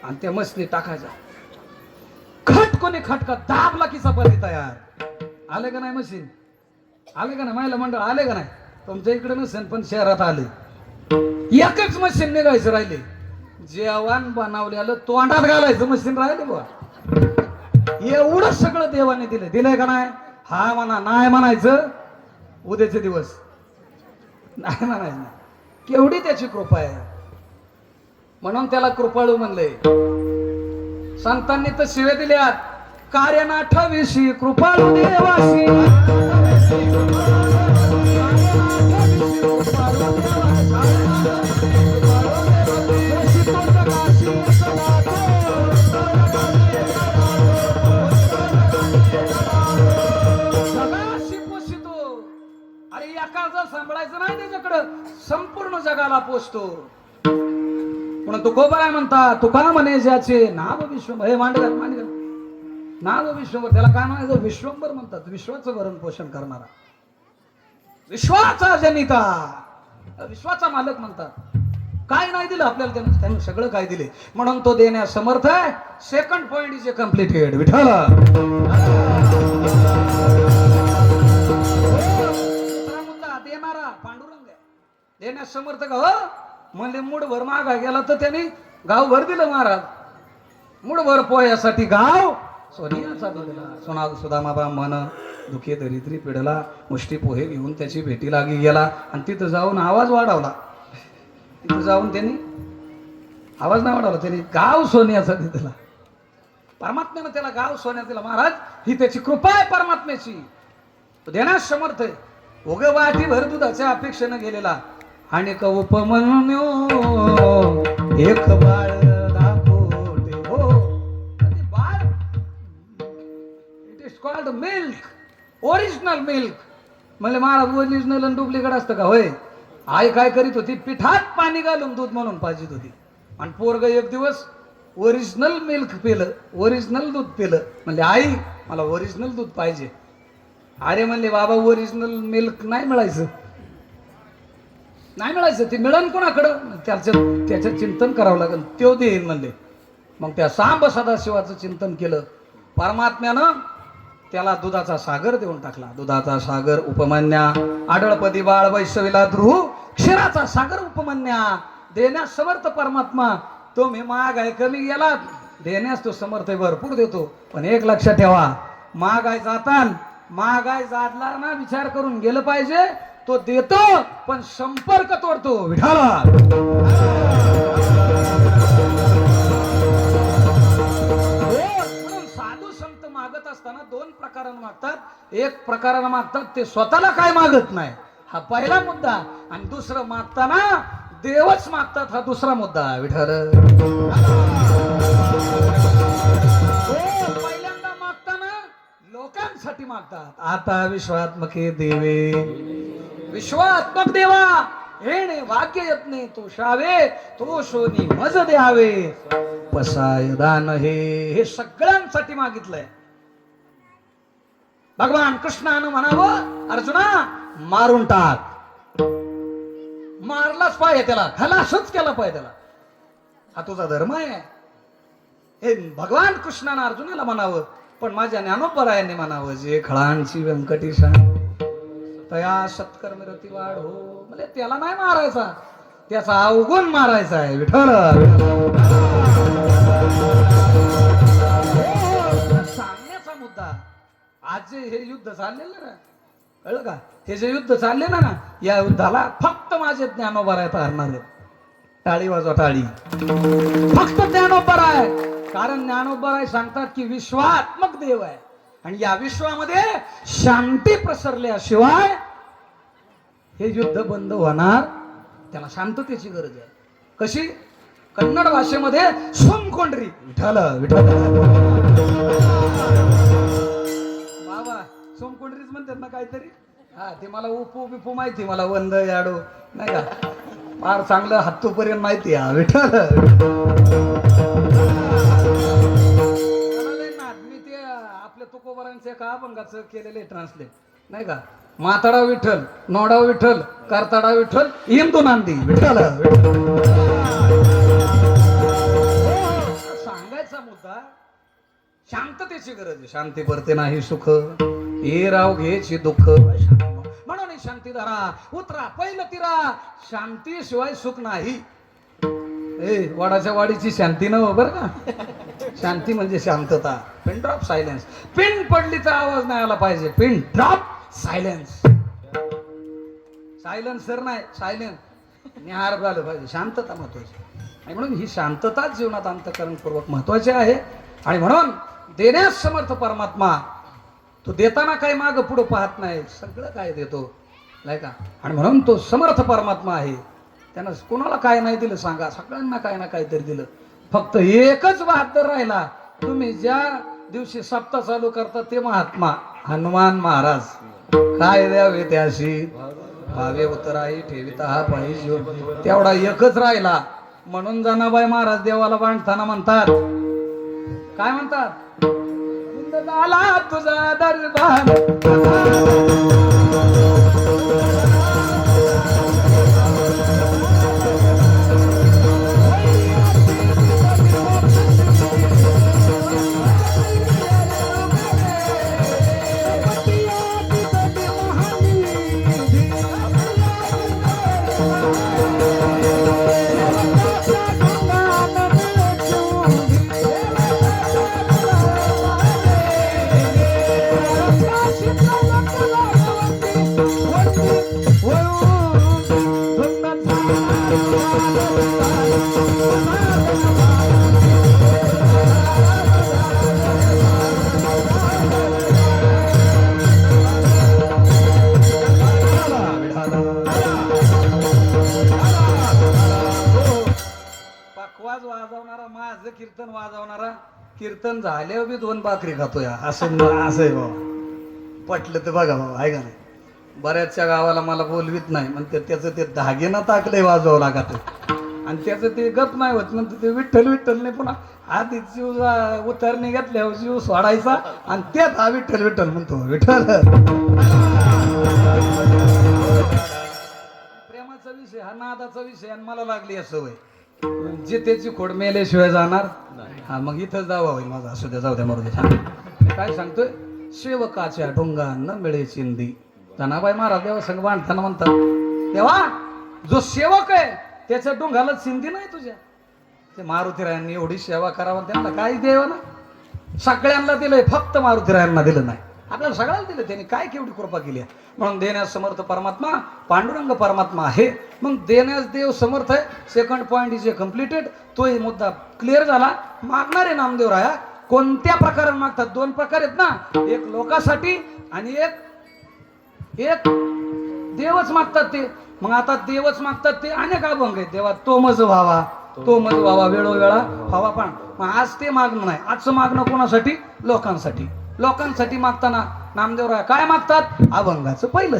आणि त्या मशीनी टाकायचा. खटकोनी खटका दाबला की चपाती तयार. आले का नाही मशीन? आले का नाही? महिला मंडळ आले का नाही? तुमच्या इकडे नसेल पण शहरात आले. एकच मशीन निघायचं राहिले. जेवण बनवलेलं तोंडात घालायचं मशीन राहिले बा. एवढं सगळं देवाने दिलंय. दिलंय का नाही? हा म्हणा, नाही म्हणायचं. उद्याचे दिवस नाही म्हणायचं नाही. केवढी त्याची कृपा आहे म्हणून त्याला कृपाळू म्हणले. संतांनी तर शिवे दिल्यात, कार्य नाठाविषयी कृपाळू देवाशी. अरे एकाच सांभाळायचं नाही त्याच्याकडं, संपूर्ण जगाला पोचतो. म्हणून तुकोबा काय म्हणता, तुका म्हणे ज्याचे नाव विश्वंभर. हे मांडगर नाव विश्वंभर, त्याला काय म्हणायचं, विश्वंभर म्हणतात. विश्वाचं भरण पोषण करणारा, विश्वाचा जनिता, विश्वाचा मालक म्हणतात. काय नाही दिलं आपल्याला त्यानं सगळं काय दिले म्हणून तो देण्यास समर्थ आहे. Second point is completed. Vitthal देणारा पांडुरंग आहे, देण्यास समर्थ का हो. म्हणजे मूडभर मागा गेला तर त्यांनी गावभर दिलं महाराज. मूडभर पोह्यासाठी गाव सोनियाचा दिला. सोना सुदामा मन दुखे दरिद्री पिढला, मुष्टी पोहे घेऊन त्याची भेटी लागी गेला आणि तिथं जाऊन आवाज वाढवला. तिथं जाऊन त्यांनी आवाज नाही वाढवला, त्यांनी गाव सोन्याचा दिला. परमात्म्यानं त्याला गाव सोन्यात दिला. महाराज ही त्याची कृपा आहे परमात्म्याची, तो देण्यास समर्थ आहे. उग वाटी भर दुधाच्या अपेक्षेनं गेलेला आणि उपमन्यू एक बाळ दाखवते हो. बाळ it is called milk, original milk. म्हणजे महाराज ओरिजिनल आणि डुप्लिकेट असतं का होय. आई काय करीत होती, पिठात पाणी घालून दूध म्हणून पाहिजे होती. आणि पोरग एक दिवस ओरिजिनल मिल्क पिलं, ओरिजिनल दूध पिलं. म्हणजे आई मला ओरिजिनल दूध पाहिजे. अरे म्हणले बाबा ओरिजिनल मिल्क नाही मिळायचं, नाही मिळायचं. ते मिळन कोणाकडं, त्याचं चिंतन करावं लागेल, तो देईन म्हणले. मग त्या सांब सदाशिवाचं चिंतन केलं. परमात्म्यानं त्याला दुधाचा सागर देऊन टाकला. दुधाचा सागर उपमन्या, आढळपदी बाळ वैश्विला ध्रुव, क्षीराचा सागर उपमन्या. देण्यास समर्थ परमात्मा. तो मी महाग आहे कमी गेला, देण्यास तो समर्थ आहे, भरपूर देतो. पण एक लक्षात ठेवा, महागाय जातान महागाय जातला ना विचार करून गेलं पाहिजे. तो देतो पण संपर्क तोडतो. विठाला म्हणून साधू संत मागत असताना दोन प्रकारानं मागतात. एक प्रकारानं मागतात ते स्वतःला काय मागत नाही, हा पहिला मुद्दा. आणि दुसरं मागताना देवच मागतात, हा दुसरा मुद्दा. विठाल पहिल्यांदा मागताना लोकांसाठी मागतात. आता विश्वात्मके देवे, विश्वात्मक देवा हेणे वाक्य यत्ने तो शावे, तो शोनी मज द्यावे, पसाय दान हे सगळ्यांसाठी मागितलंय. भगवान कृष्णानं म्हणावं, अर्जुना मारून टाक. मारलाच पाहिजे त्याला, खलासच केला पाहिजे त्याला, हा तुझा धर्म आहे. हे भगवान कृष्णानं अर्जुनाला म्हणावं. पण माझ्या ज्ञानोबरायांनी म्हणावं, जे खळांची व्यंकटेशा तया सत्कर्म रती वाढ हो. म्हणजे त्याला नाही मारायचा, त्याचा अवगुण मारायचा आहे. विठ्ठल सांगण्याचा मुद्दा. आज जे हे युद्ध चाललेलं ना, कळलं का, हे जे युद्ध चालले ना, या युद्धाला फक्त माझे ज्ञानोबराय हरणार आहेत. टाळी वाजवा टाळी. फक्त ज्ञानोबराय. कारण ज्ञानोबराय सांगतात की विश्वात्मक देव आहे आणि या विश्वामध्ये शांती प्रसरल्याशिवाय हे युद्ध बंद होणार. त्याला शांततेची गरज आहे. कशी? कन्नड भाषेमध्ये सोमकोंडरी. विठ्ठल विठ्ठल बाबा सोमकोंडरीच म्हणतात ना काहीतरी. हा ते मला उपू बिपू माहिती, मला वंद याडो नाही का, फार चांगलं हातूपर्यंत माहिती आहे. विठ्ठल मी ते आपल्या तुकोबरांचे का अभंगाचं केलेले ट्रान्सलेट नाही का. माताडा विठ्ठल, नोडा विठ्ठल, करताडा विठ्ठल, इंदू नांदी. विठ्ठल सांगायचा मुद्दा शांततेची गरज आहे. शांती भरते नाही सुख, हे राव घ्यायची दुःख. म्हणून शांती धरा, उतरा पहिलं तिरा. शांती शिवाय सुख नाही. ए वाडाच्या वाडीची शांती नव बर का. शांती म्हणजे शांतता. Pin drop silence. पिन पडली तर आवाज नाही आला पाहिजे. Pin drop silence. सायलेन्सर नाही सायलेन्स निहार झालं पाहिजे. शांतता महत्वाची आणि म्हणून ही शांतताच जीवनात अंतःकरणपूर्वक महत्वाची आहे. आणि म्हणून देण्यास समर्थ परमात्मा तो देताना काही माग पुढं पाहत नाही, सगळं काय देतो नाही का. आणि म्हणून तो समर्थ परमात्मा आहे. त्यानं कोणाला काय नाही दिलं सांगा, सगळ्यांना काय ना काहीतरी दिलं. फक्त एकच बहादर राहिला, तुम्ही ज्या दिवशी सप्ताह चालू करता ते महात्मा हनुमान महाराज. काय द्यावे त्याशी भावे उतराई ठेविता हा पाहिजे, तेवढा एकच राहिला. म्हणून जनाबाई महाराज देवाला बांधताना म्हणतात, काय म्हणतात, झाला तुझा दरबार वाजवणारा, माझं कीर्तन वाजवणारा, कीर्तन झाल्यावर बी 2 भाकरी खातोय. असं आहे बाबा. पटलं तर बघा बाबा, आहे का नाही. बऱ्याचशा गावाला मला बोलवीत नाही म्हणते, त्याचं ते धागेनं टाकलंय वाजवावं लागत आणि त्याचं ते गप नाही होत म्हणते ते विठ्ठल विठ्ठल नाही. पुन्हा आधी जीव उतरणी घेतल्यावर जीव सोडायचा आणि त्यात हा विठ्ठल विठ्ठल म्हणतो. विठ्ठल प्रेमाचा विषय हा नादाचा विषय आणि मला लागली असं सवय. जे त्याची खोड मेल्याशिवाय जाणार. हा मग इथंच जावा होईल माझा. असू द्या, जाऊ द्या, मरू द्या. काय सांगतोय, सेवकाच्या ढोंगा न मिळे चिंदी. जनाबाई महाराज देवा संग बांधताना म्हणतात, देवा जो सेवक आहे त्याच्या डोंगाला चिंदी नाही तुझ्या. ते मारुतीरायांनी एवढी सेवा करावं, त्यांना काही द्यावं ना. सगळ्यांना दिलंय, फक्त मारुतीरायांना दिलं नाही. आपल्याला सगळ्याला दिलं त्यांनी, काय केवढी कृपा केली आहे. म्हणून देण्यास समर्थ परमात्मा पांडुरंग परमात्मा आहे. मग देण्यास देव समर्थ आहे. Second point is a completed. तोही मुद्दा क्लिअर झाला. मागणारे नामदेव राया कोणत्या प्रकारे मागतात? 2 प्रकार आहेत ना, एक लोकांसाठी आणि एक देवच मागतात ते. मग आता देवच मागतात ते अनेक अभंग आहेत. देवा तो मज व्हावा, तो मज व्हावा, वेळोवेळा व्हावा. पण मग आज ते मागणं नाही. आजचं मागणं कोणासाठी? लोकांसाठी. लोकांसाठी मागताना नामदेवराय काय मागतात? अभंगाचं पहिलं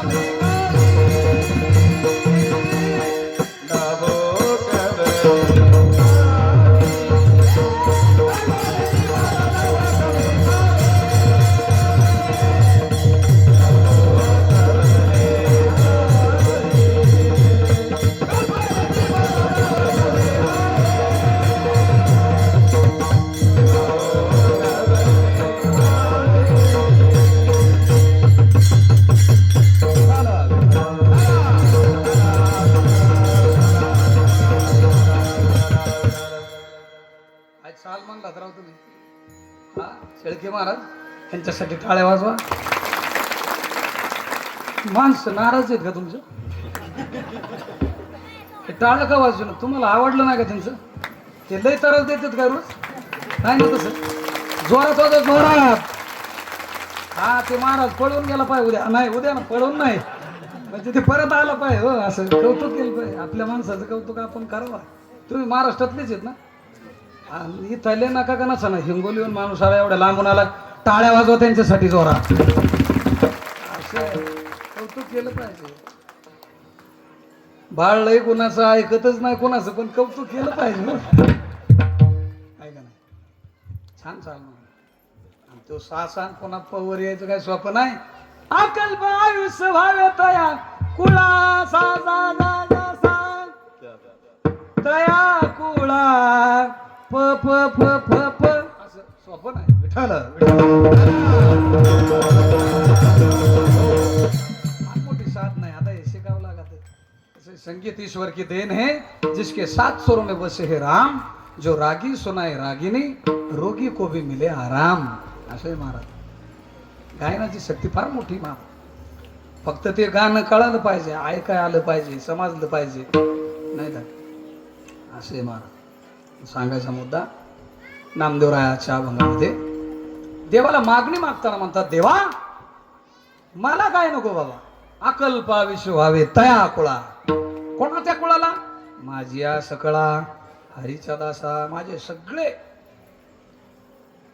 Come चाल म्हणलात राव तुम्ही. हा शेळके महाराज यांच्यासाठी टाळ्या वाजवा. माणसं नाराज आहेत का तुमचं? हे टाळ्या का वाजू ना? तुम्हाला आवडलं नाही का त्यांचं? ते लय त्रास देतात का रोज? नाही ना तसं जोरात होतं जोरात. हा ते महाराज पळून गेला पाहिजे उद्या. नाही उद्या ना पळून नाही म्हणजे ते परत आलं पाहिजे. हो असं कौतुक केलं पाहिजे. आपल्या माणसाचं कौतुक आपण करावं. तुम्ही महाराष्ट्रातलेच आहेत ना? आणि इथले नका का नसा ना हिंगोलीहून माणूस आला एवढ्या लांबून आला. टाळ्या वाजवा त्यांच्यासाठी जोरात. असं कौतुक केलं पाहिजे. बाळ लय कोणाचं ऐकतच नाही कोणाचं पण कौतुक केलं पाहिजे. ऐका नाही छान चालणार. तो सासान कोणा पवर यायचं काय स्वप्न नाही. अकल्प आयुष्य व्हावे तया कुळा सा तया कुळा प प प प प असं स्वप्न आहे. विठाल मोठी साथ नाही. आता हे शिकावं लागत. संगीत ईश्वर की देन है जिसके 7 स्वरों में बसे है राम. जो रागी सुनाए रागिनी रोगी को भी मिले आराम. असं महाराज गायनाची शक्ती फार मोठी मा. फक्त ते गाणं कळालं पाहिजे, ऐकाय आलं पाहिजे, समजलं पाहिजे. नाही का असे महाराज. सांगायचा मुद्दा नामदेवरायाच्या अभंगामध्ये देवाला मागणी मागताना म्हणतात देवा मला काय नको बाबा. अकल्पा विश्व व्हावे तया कुळा. कोणाच्या कुळाला? माझी या सकळा हरीच्या दासा. माझे सगळे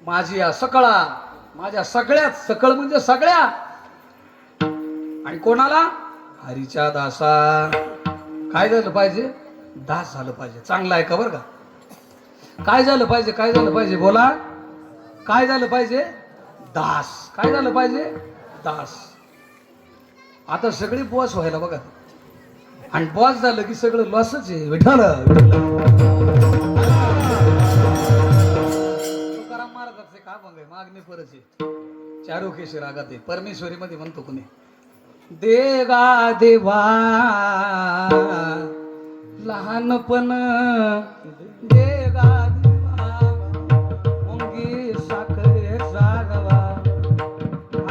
माझी या सकळा माझ्या सगळ्यात सकळ म्हणजे सगळ्या. आणि कोणाला? हरीच्या दासा. काय झालं पाहिजे? दास झालं पाहिजे. चांगलं आहे का बरं का? काय झालं पाहिजे? काय झालं पाहिजे? बोला. काय झालं पाहिजे? दास. काय झालं पाहिजे? दास. आता सगळे बॉस व्हायला बघा. आणि बॉस झालं की सगळं लॉसच आहे. विठाल तुकाराम महाराजांचे का बंग आहे मागणी परची चारुकेशी रागात आहे. परमेश्वरी मध्ये म्हणतो कुणी देगा देवा लहानपण देगा देवा मुंगी साखरे जागवा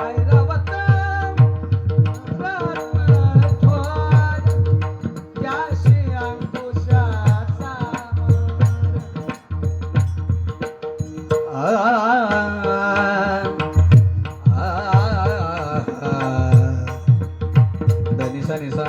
ऐरावत याशी अंकुशाचा धनिसा निसा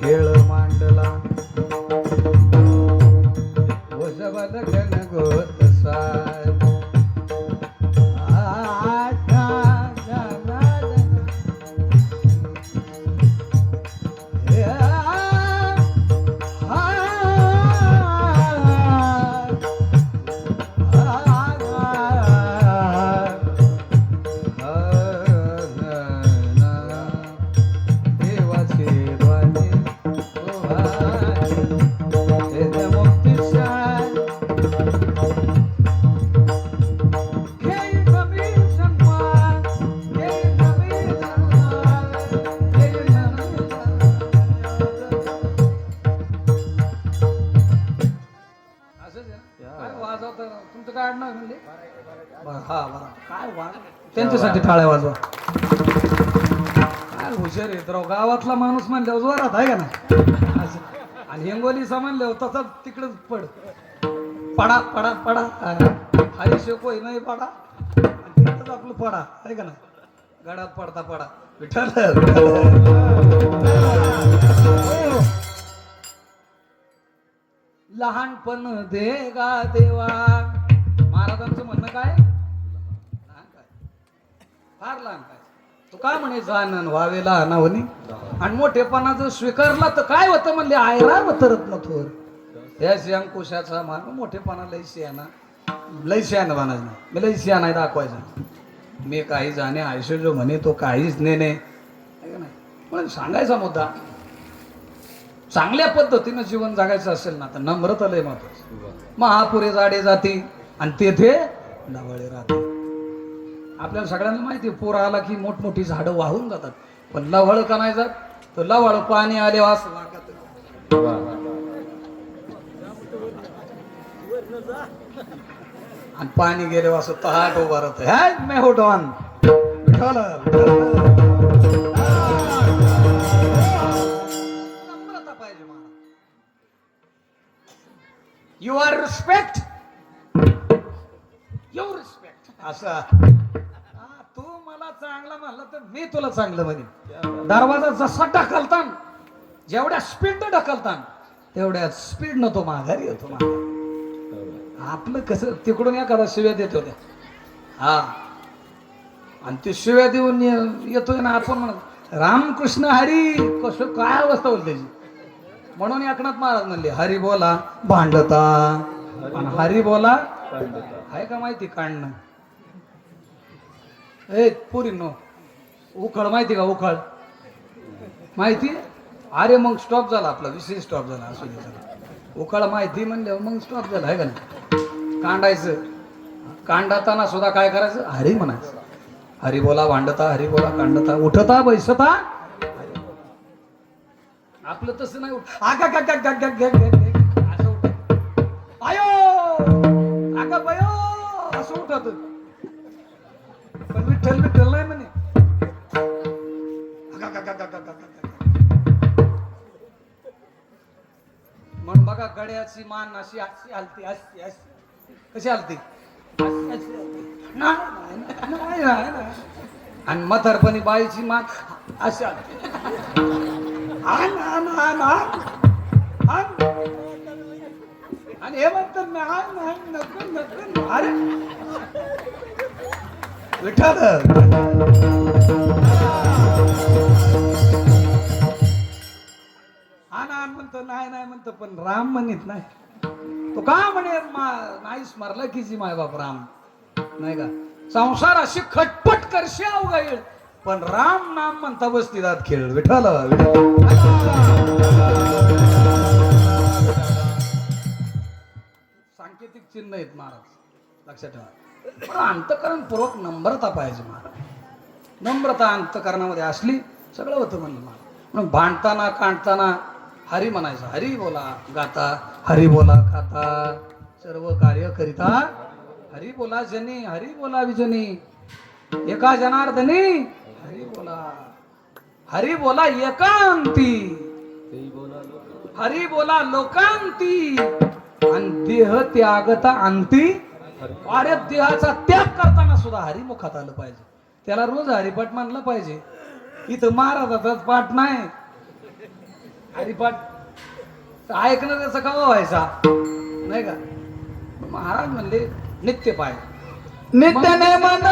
खेळ मांडला वजबद घन गोत साय तुमचं काय आडनाव म्हणजे? हा बरं काय वाज त्यांच्यासाठी टाळ्या वाजवा. काय हुशार आहे तर गावातला माणूस म्हणल्यावर जोरात आहे का ना. आणि हिंगोलीचा म्हणल्यावर तसाच तिकडच पड पडा पडा पडा हाय शेकोय नाही पडा तिकडच आपलं पडा आहे का ना. गडात पडता पडा विठ्ठल. लहानपण देगा देवा. महाराजांचं म्हणणं काय? लहान काय फार लहान काय. तो काय म्हणे जानन व्हावे लहानावनी. आणि मोठेपणा जर स्वीकारला तर काय होतं म्हणले आयरा वतरत थोर. याच अंकुशाचा मान मोठेपणा लय शियाना लय शियाना बनायचं नाही. मी लय शियाना दाखवायचा. मी काही जाणे आयुष्य जो म्हणे तो काहीच नेणे आहे का नाही. पण सांगायचा मुद्दा चांगल्या पद्धतीनं जीवन जगायचं असेल ना तर नम्रता लय महत्वाचं. महापुरे जाडे जाती आणि तेथे लवळे राहते. आपल्याला सगळ्यांना माहिती आहे पूर आला की मोठमोठी झाडं वाहून जातात, पण लवळ का नाही जात? तर लवळ पाणी आले वास आणि पाणी गेले असं तहाट उभा राहत. मैं हो डॉन नम्रता पाहिजे मला. You are respect your respect असं. तू मला चांगला म्हणलं तर मी तुला चांगलं म्हणेन. दरवाजा जसा ढकलतान जेवढ्या स्पीड ढकलतान तेवढ्या स्पीड न तो माघारी येतो. आपलं कसं तिकडून एखादा शिव्या देत होत्या हा आणि ते शिव्या देऊन येतोय ना आपण म्हणत रामकृष्ण हरी कसं काय अवस्था होईल त्याची. म्हणून एकनाथ महाराज म्हणले हरी बोला भांडता आणि हरी बोला आहे का माहिती काढणं. ए पुरी नो उखळ माहिती का उखळ माहिती. अरे मग स्टॉप झाला आपला विषय स्टॉप झाला असू दे. उखळ माहिती म्हणले मग स्टॉप झाला आहे का नाही. कांडायचं कांडताना सुद्धा काय करायचं हरी म्हणायचं. हरी बोला भांडता हरी बोला कांडता उठता बैसता. आपलं तसं नाही असं उठत आयो आगा बयो असं उठत. पण विठ्ठल विठ्ठल नाही म्हणे. म्हणून बघा गड्याची मान अशी अशी हलती अशी अशी कशी हलती आणि म्हातारपणी बाईची मान अशी हलती. आणि हे म्हणतात नको अरे विठ्ठल आण म्हणतो नाही नाही म्हणतो पण राम म्हणत नाही. तो का म्हणे नाही स्मरला की जी माय बाप राम नाही का. संसार अशी खटपट करशे अवघाईल पण राम नाम म्हणता बसती दात खेळ. विठ्ठल सांकेतिक चिन्ह आहेत महाराज लक्षात ठेवा. पण अंतकरणपूर्वक नम्रता पाहिजे महाराज. नम्रता अंतकरणामध्ये असली सगळं होतं म्हणलं महाराज. म्हणून भांडताना कांडताना हरी म्हणायचं. हरी बोला गाता हरी बोला खाता सर्व कार्य करिता हरी बोला जनी हरी बोला विजनी एका जनार्दनी हरी बोला एकांती हरी बोला लोकांती आणि देह त्यागता अंती. अरे देहाचा त्याग करताना सुद्धा हरिमुखात आलं पाहिजे. त्याला रोज हरिपाठ मानला पाहिजे. इथं महाराजाचाच पाठ नाही हरिपाठ ऐकणं त्याचा कवा व्हायचा नाही का. महाराज म्हणले नित्य पाहिजे नित्याने मन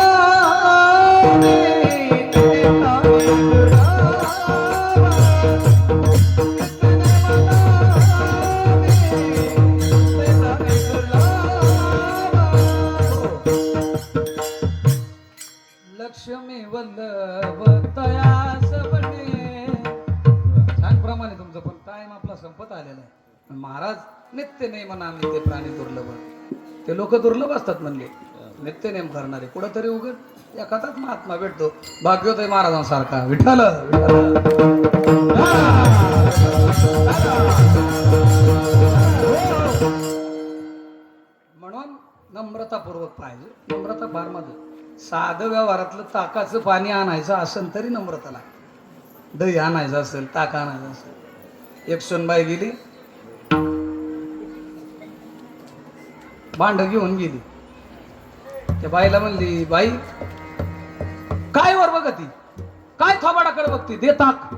लक्ष्मी वल्लभ तयास बने. सांगप्रमाणे तुमचं पण टाइम आपला संपत आलेला आहे. महाराज नित्य नेम नित्य प्राणी दुर्लभ. ते लोक दुर्लभ असतात म्हणले नित्य नेम करणारे. कुठंतरी उघड एखादाच महात्मा भेटतो भाग्योदय महाराजांसारखा. विठ्ठल म्हणून नम्रतापूर्वक पाहिजे. नम्रता फार मध्ये साधं व्यवहारातलं ताकाचं पाणी आणायचं असेल तरी नम्रता लागते. दही आणायचं असेल ताक आणायचं असेल. एक सोनबाई गेली भांड घेऊन गेली. त्या बाईला म्हणली बाई काय वर बघती काय थोबाडाकडे बघती दे ताक.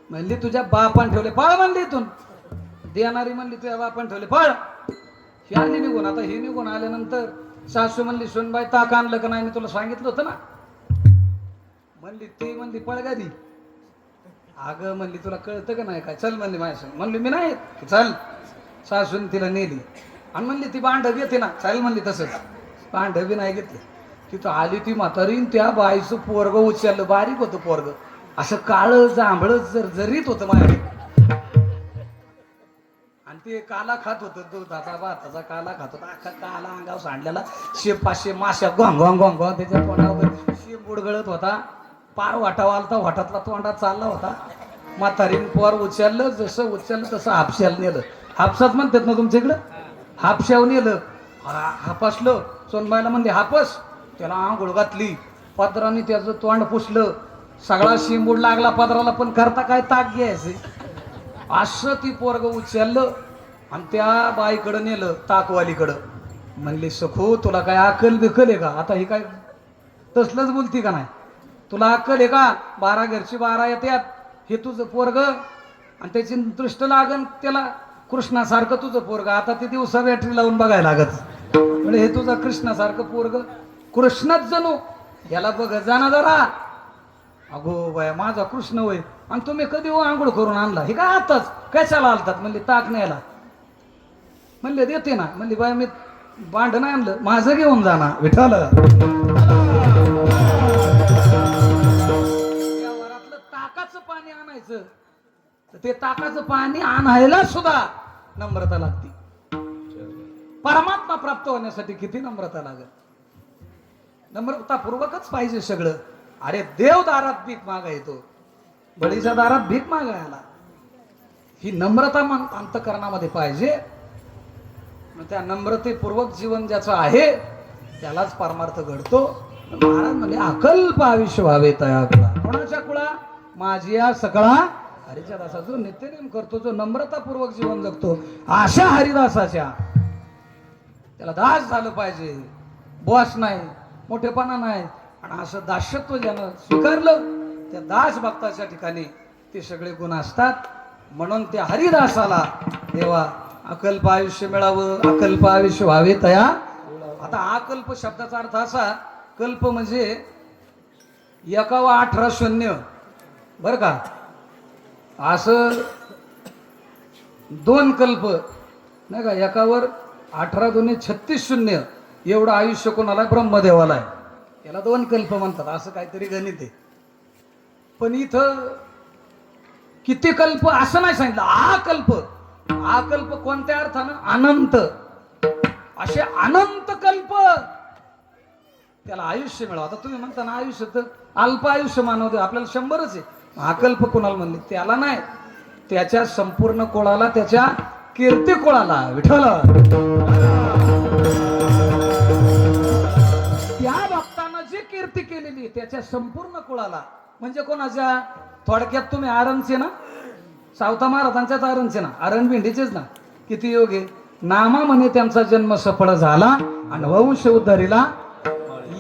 म्हणली तुझ्या बापान ठेवले फळ म्हणली. इथून देणारी म्हणली तुझ्या बापान ठेवले फळ. ही आली निघून. आता ही निघून आल्यानंतर सासू म्हणली सोनबाई ताक आणलं का नाही मी तुला सांगितलं होतं ना. म्हणली ती म्हणली पळ गादी. अगं म्हणली तुला कळतं का नाही काय चल म्हणली माझ्या. म्हणली मी नाही चल. सासून तिला नेली आणि म्हणली ती भांड येते ना चालेल म्हणली तसंच. पांढ बी नाही घेतलं. तिथं आली ती म्हातारीन, त्या बाईचं पोरग उचललं. बारीक होतं पोरग, असं काळं जांभळं जरीत होतं माझ्या. आणि ते काला खात होतं, दुधाचा भाताचा काला खात होता. अख्खा काला अंगावर सांडलेला. 500 माश्या गोंग गोंग गोंग गोंग त्याच्या तोंडावर शेप बुडगळत होता. पार वाटावा आलता, वाटातला तोंडात चालला होता. म्हातारीन पोर उचललं, जसं उचललं तसं हापशाला नेलं. हापसात म्हणतात ना तुमच्या इकडं, हापशावर नेलं. हापसलं. सोनबाईला म्हणते हापस. त्याला आंघोळ घातली, पदराने त्याचं तोंड पुसलं. सगळा शिंबूड लागला पदराला, पण करता काय ताक घ्यायचे. असं ती पोरग उचललं आणि त्या बाईकडं नेलं, ताकवालीकडं. म्हणली सखू तुला काय अक्कल बिकल आहे का? आता ही काय तसलंच बोलती का नाही? तुला अक्कल आहे का? 12 घरची 12 येतात. हे तुझं पोरग आणि त्याची दृष्ट लागन त्याला कृष्णासारखं तुझं पोरग. आता ते दिवसा बॅटरी लावून बघायला लागत. म्हणजे हे तुझं कृष्णासारखं पोरग, कृष्णच जणू. याला बघ जाना जरा. अगो बाया माझा कृष्ण होय. आणि तुम्ही कधी आंघोळ करून आणला? हे काय आताच कशाला आलतात? म्हणले ताक न्यायला. म्हणले देते ना. म्हणली बाय मी भांड नाही आणलं, माझं घेऊन जाणार. विठाल ताकाचं पाणी आणायचं, तर ते ताकाचं पाणी आणायला सुद्धा नम्रता लागते. परमात्मा प्राप्त होण्यासाठी किती नम्रता लागेल? नम्रतापूर्वकच पाहिजे सगळं. अरे देव दारात भीक मागा येतो, बळीच्या दारात भीक मागायला. ही नम्रता अंतकरणामध्ये पाहिजे. त्या नम्रतेपूर्वक जीवन ज्याचं आहे त्यालाच परमार्थ घडतो. महाराज म्हणजे अकल्प आयुष्य व्हावे तया कुळा. कोणाच्या कुळा? माझी या सकळा हरीच्या दासा. जो नित्यनेम करतो, जो नम्रतापूर्वक जीवन जगतो, अशा हरिदासाच्या त्याला दास झालं पाहिजे. बॉस नाही, मोठेपणा नाही. आणि असं दास्यत्व ज्यानं स्वीकारलं, त्या दास भक्ताच्या ठिकाणी ते सगळे गुण असतात. म्हणून त्या हरिदासाला देवा अकल्प आयुष्य मिळावं, अकल्प आयुष्य व्हावे तया. आता अकल्प शब्दाचा अर्थ असा, कल्प म्हणजे 1 व 18 शून्य बर का. असं 2 कल्प नाही का, 1 वर 18 2 36 शून्य एवढं आयुष्य कोणाला? ब्रह्मदेवाला आहे. याला 2 कल्प म्हणतात. असं काहीतरी गणित आहे. पण इथं किती कल्प असं नाही सांगितलं. अकल्प. अकल्प कोणत्या अर्थानं? अनंत. असे अनंत कल्प त्याला आयुष्य मिळावं. आता तुम्ही म्हणता ना आयुष्य तर अल्प आयुष्य मानव दे, आपल्याला 100च आहे. अकल्प कोणाला म्हणले? त्याला नाही, त्याच्या संपूर्ण कुळाला, त्याच्या कीर्ती कुळाला. विठ्ठल त्या भक्तानं जी कीर्ती केलेली त्याच्या संपूर्ण कुळाला. म्हणजे कोणाच्या? थोडक्यात तुम्ही आरणचे ना, सावता महाराजांच्याच आरणचे ना, आरण भेंडीचेच ना. किती योग आहे. नामा म्हणे त्यांचा जन्म सफळ झाला आणि वंश उद्धारीला.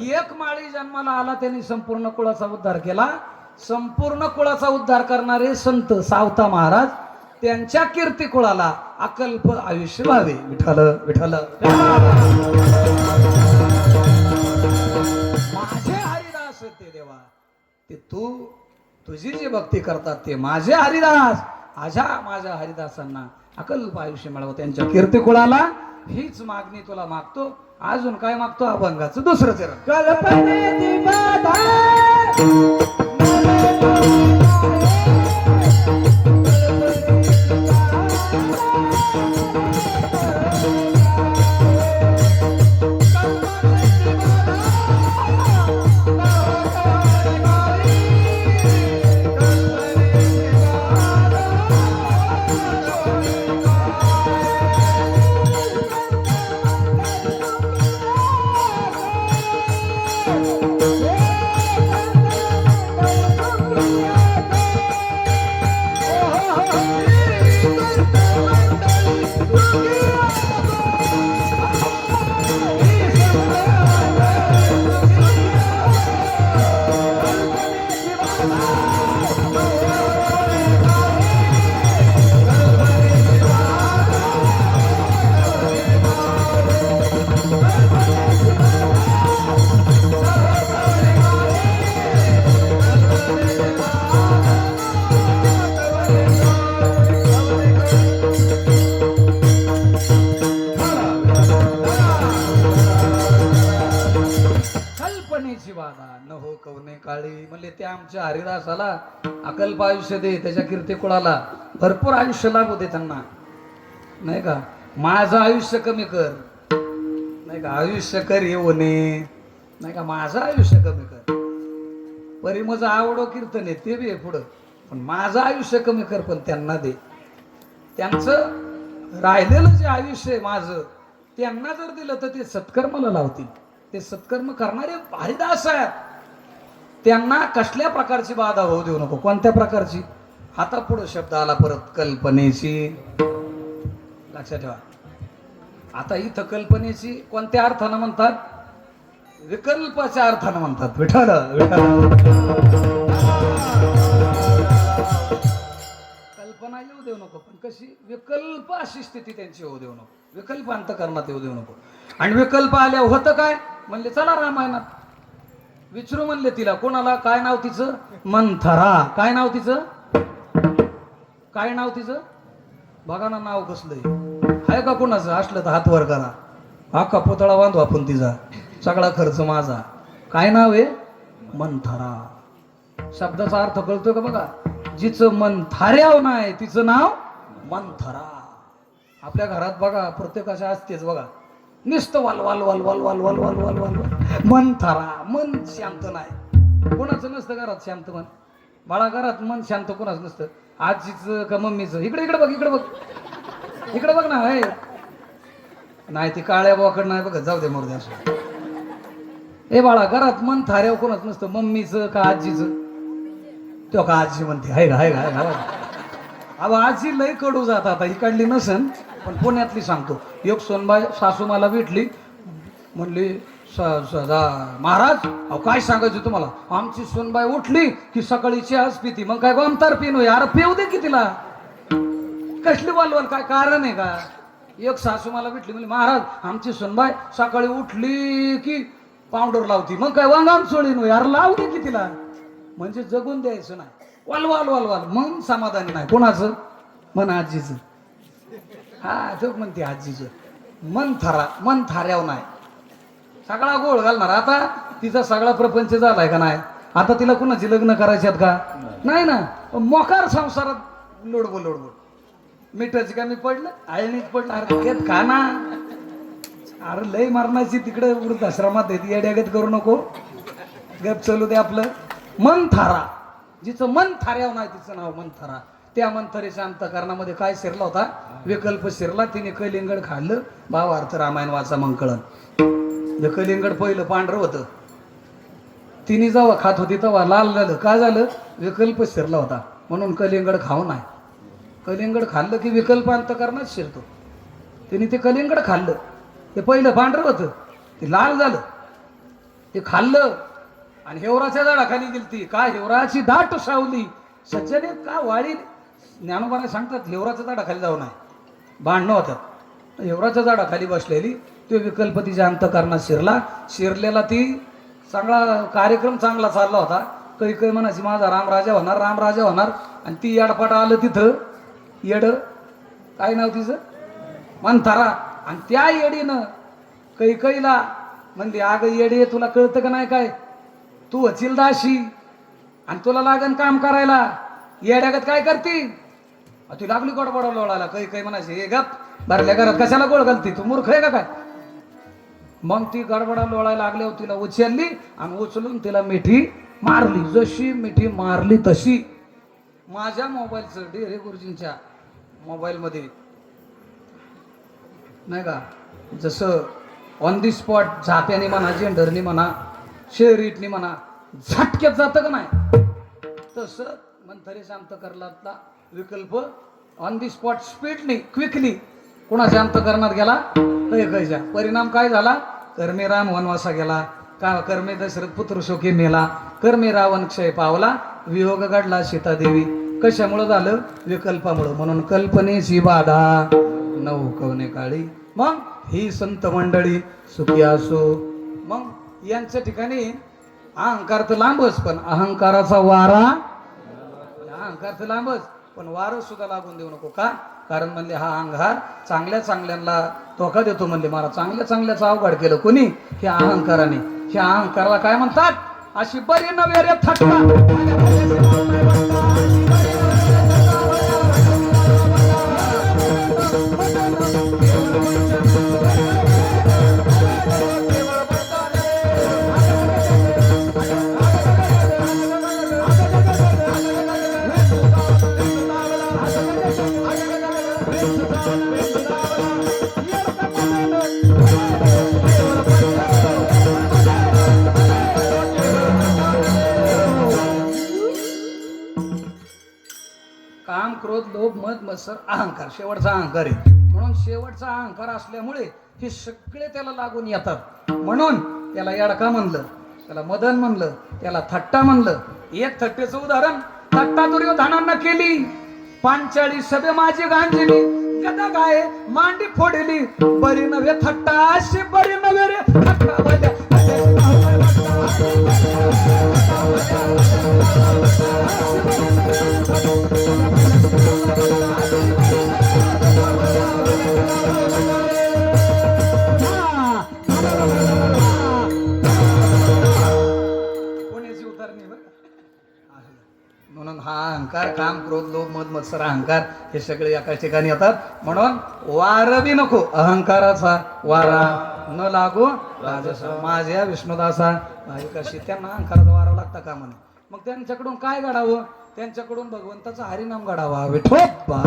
1 माळी जन्माला आला, त्यांनी संपूर्ण कुळाचा उद्धार केला. संपूर्ण कुळाचा उद्धार करणारे संत सावता महाराज, त्यांच्या कीर्ती कुळाला अकल्प आयुष्य व्हावे. विठ्ठल विठ्ठल. माझे हरिदास ते देवा, ते तू तुझी जी भक्ती करतात ते माझे हरिदास. माझ्या हरिदासांना अकल्प आयुष्य मिळावं, त्यांच्या कीर्ती कुळाला. हीच मागणी तुला मागतो. अजून काय मागतो? अभंगाचं 2रं चरण. कल्पनेची बाधा कल्पनेची बाधा न हो कवने काळी. म्हणले ते आमच्या हरिदासाला अकल्प आयुष्य दे, त्याच्या कीर्तिकुळाला भरपूर आयुष्य लाभू दे त्यांना, नाही का. माझं आयुष्य कमी कर, नाही का. आयुष्य कर येऊने, नाही का. माझं आयुष्य कमी कर. परी माझं आवडो कीर्तन आहे ते बी आहे पुढं, पण माझं आयुष्य कमी कर, पण त्यांना दे. त्यांचं राहिलेलं जे आयुष्य आहे माझं, त्यांना जर दिलं तर ते सत्कर्माला लावतील. ते सत्कर्म करणारे हरिदास आहेत. त्यांना कसल्या प्रकारची बाधा होऊ देऊ नको. कोणत्या प्रकारची? आता पुढे शब्द आला परत, कल्पनेची. लक्षात ठेवा. आता इथं कल्पनेची कोणत्या अर्थानं म्हणतात? विकल्पाच्या अर्थानं म्हणतात. विठ्ठल कल्पना येऊ देऊ नको, पण कशी? विकल्प अशी स्थिती त्यांची होऊ देऊ नको. विकल्प अंतःकरणात येऊ देऊ नको. आणि विकल्प आल्यावर होतं काय? म्हणले चला रामायणात विचारू. म्हणले तिला, कोणाला? काय नाव तिचं? मंथरा. काय नाव तिचं? काय नाव तिचं? बघा ना नाव कसलंय. आहे का कोणाचं? असलं तर हात वर करा. अख्खा पुतळा बांधू आपण तिचा, सगळा खर्च माझा. काय नाव आहे? मंथरा. शब्दाचा अर्थ कळतोय का? बघा, जिचं मन थाऱ्याव नाही तिचं नाव मंथरा. आपल्या घरात बघा प्रत्येकाच्या असतेच बघा, नुसतं वाल वाल वाल वाल वाल वाल वाल वाल वाल मंथरा. मन शांत नाही कोणाचं नसतं घरात शांत मन. बाळा घरात मन शांत कोणाचं नसतं. आजीचं का मम्मीचं? इकडे इकडे बघ, इकडे बघ, इकडे बघ ना. हे नाही ती काळ्या बोकड नाही बघत, जाऊ दे मोरदे असं. ए बाळा, घरात मन थाऱ्याव कोणाच नसतं, मम्मीचं का आजीचं? तो का आजी म्हणते, आहे का? आहे का? आहे का? अहो आजी लय कडू जात. आता इकडली नसन, पण पुण्यातली सांगतो. एक सोनबाई सासू मला भेटली, म्हणली महाराज अहो काय सांगायचं तुम्हाला, आमची सोनबाई उठली की सकाळी चहाच पिती. मग काय गोमतार पिनो यार, पिऊ दे की तिला. कसली वालवाल, काय कारण आहे का? एक सासू मला भेटली, म्हणजे महाराज आमची सोनबाई सकाळी उठली की पावडर लावती. मग काय वांगाम सोळीनो यार, लावू दे की तिला. म्हणजे जगून द्यायचं नाही. वाल वाल वाल वाल मन समाधानी नाही. कोणाचं? मन आजीचं. हा तो म्हणते आजीचं. मन थाऱ्याव नाही. सगळा गोळ घालणार. आता तिचा सगळा प्रपंच झालाय का नाही? आता तिला कुणाची लग्न करायच्यात का? नाही ना. मोकार संसारात लोडबो लोडबो. मिठाची का मी पडलं, आळणीत पडलं. अरे का ना, अरे लय मारण्याची तिकडे वृद्धाश्रमात येते. येड्यागत करू नको, गप चलू दे आपलं. मंथरा. जिचं मन थाऱ्याव नाही तिचं नाव मंथरा. त्या मंथरेच्या अंतःकरणामध्ये काय शिरला होता? विकल्प शिरला. तिने कलिंगड खाल्लं. भावार्थ रामायण वाचा मग कळण. जे कलिंगड पहिलं पांढरं होतं, तिने जेव्हा खात होती तेव्हा लाल झालं. काय झालं? विकल्प शिरला होता म्हणून कलिंगड खाऊ नाही. कलिंगड खाल्लं की विकल्प अंतःकरणात शिरतो. तिने ते कलिंगड खाल्लं, ते पहिलं पांढरं होतं, ते लाल झालं. ते खाल्लं आणि हेवराच्या झाडाखाली गेलती. काय हेवराची दाट सावली. सज्जने का वाळी ज्ञानोबाने सांगतात हेवराच्या झाडाखाली जाऊ नये, भांडणं होतात. हेवराच्या झाडाखाली बसलेली तो विकल्प तिच्या अंतःकरणात शिरलेला. ती चांगला कार्यक्रम चांगला चालला होता. काही काही म्हणायची माझा रामराजा होणार, रामराजा होणार. आणि ती येडपाट आलं तिथं. येड काय नाव तिचं? मंथरा. आणि त्या येडीनं काही काहीला म्हणली, अगं येडी तुला कळतं का नाही काय? तू वचील दाशी आणि तुला लागन काम करायला, येड्यागत काय करती? ती लागली गोडबोडा लोळायला. काही काही म्हणायचे हे गप, भरल्या घरात कशाला गोळ घालती, तू मूर्ख आहे का काय? मग ती गडबडा लोळायला लागल्यावर तिला उचलली आणि उचलून तिला मिठी मारली. जशी मिठी मारली तशी माझ्या मोबाईलचं, डेरे गुरुजींच्या मोबाईलमध्ये नाही का, जसं ऑन दी स्पॉट झाप्याने म्हणा, जेंडरनी म्हणा, शेरीटनी म्हणा, झटक्यात जातं का नाही, तसं मंथरेच्या अंतःकरणातला विकल्प ऑन दी स्पॉट स्पीडनी क्विकली कोणाच्या अंतःकरणात गेला? कैकईच्या. परिणाम काय झाला? कर्मे राम वनवासा गेला, का कर्मे दशरथ पुत्र शोकी मेला, कर्मे रावण क्षय पावला, वियोग घडला सीतादेवी. कशामुळं झालं? विकल्पामुळं. म्हणून कल्पनेची बाधा नऊ कवने काळी. मग ही संत मंडळी सुखी असो. मग यांच्या ठिकाणी अहंकार तर लांबच, पण अहंकाराचा वारा, अहंकार तर लांबच पण वारं सुद्धा लागून देऊ नको. का? कारण म्हणले हा अंगार चांगल्या चांगल्यांना धोका देतो म्हणले. मला चांगल्या चांगल्याचं अवघड केलं कोणी? ह्या अहंकाराने. ह्या अहंकाराला काय म्हणतात? अशी बरी नव्हे रे थट्टा. काम, क्रोध, लोभ, मद, मत्सर, अहंकार शेवटचा अहंकार आहे. म्हणून शेवटचा अहंकार असल्यामुळे हे सगळे त्याला लागून येतात. म्हणून त्याला येडका म्हणलं, त्याला मदन म्हणलं, त्याला थट्टा म्हणलं. एक थट्टेचं उदाहरण, थट्टा दुर्योधनांना केली. 45 सभे माझी गांजली, गदा गाय मांडी फोडली. बरी नव्हे थट्टा अशी बरी नव्हे रे थट्टा बद्या. म्हणून हा अहंकार, काम, क्रोध, लोभ, मद, मत्सर, अहंकार हे सगळे एकाच ठिकाणी येतात. म्हणून वार बी नको अहंकाराचा वारा न लागू राजसा. माझ्या विष्णुदासा माझी कशी. त्यांना अहंकाराचा वारा लागता का म्हणे. मग त्यांच्याकडून काय घडावं? त्यांच्याकडून भगवंताचा हरिनाम घडावा. विठोबा